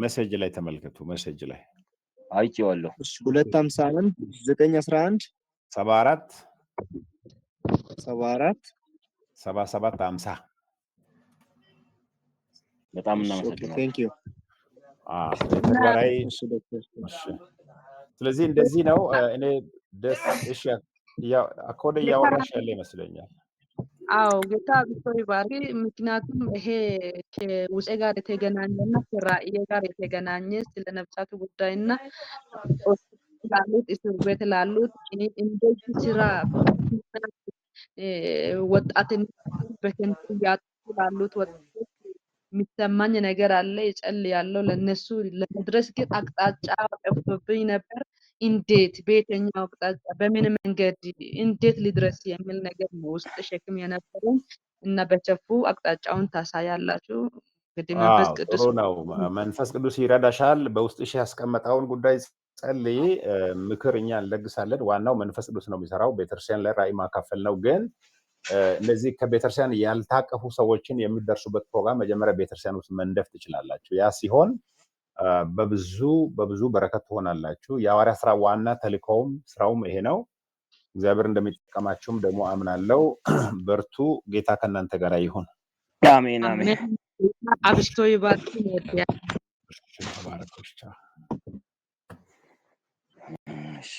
ሜሴጅ ላይ ተመልከቱ። ሜሴጅ ላይ አይቼዋለሁ። 251 911 74 74 77 50 በጣም እናመሰግናለን። ቴንክ ዩ። ተግባራዊ ስለዚህ እንደዚህ ነው። እኔ ደስ እሺ አኮደ እያወራሽ ያለ ይመስለኛል። አዎ ጌታ ቢሶይ ባሪ ምክንያቱም ይሄ ከውፄ ጋር የተገናኘና ከራእዬ ጋር የተገናኘ ስለ ነፍሳቱ ጉዳይና ላሉት እስር ቤት ላሉት እንደዚህ ስራ ወጣትን በከንቱ እያጡ ላሉት ወጣቶች የሚሰማኝ ነገር አለ። እጸልያለሁ ለነሱ ለመድረስ ግን አቅጣጫ ጠፍቶብኝ ነበር። እንዴት በየትኛው አቅጣጫ በምን መንገድ እንዴት ሊድረስ የሚል ነገር ነው ውስጥ ሸክም የነበረኝ እና በቸፉ አቅጣጫውን ታሳያላችሁ። እንግዲህ መንፈስ ቅዱስ ጥሩ ነው። መንፈስ ቅዱስ ይረዳሻል። በውስጥሽ ያስቀመጠውን ጉዳይ ጸልይ። ምክር እኛ እንለግሳለን። ዋናው መንፈስ ቅዱስ ነው የሚሰራው። ቤተክርስቲያን ላይ ራእይ ማካፈል ነው። ግን እንደዚህ ከቤተክርስቲያን ያልታቀፉ ሰዎችን የሚደርሱበት ፕሮግራም መጀመሪያ ቤተክርስቲያን ውስጥ መንደፍ ትችላላችሁ። ያ ሲሆን በብዙ በረከት ትሆናላችሁ። የሐዋርያት ስራ ዋና ተልእኮውም ስራውም ይሄ ነው። እግዚአብሔር እንደሚጠቀማችሁም ደግሞ አምናለሁ። በርቱ። ጌታ ከእናንተ ጋር ይሁን። አሜን አሜን። አብስቶ ይባርክ። ተባረኩ። እሺ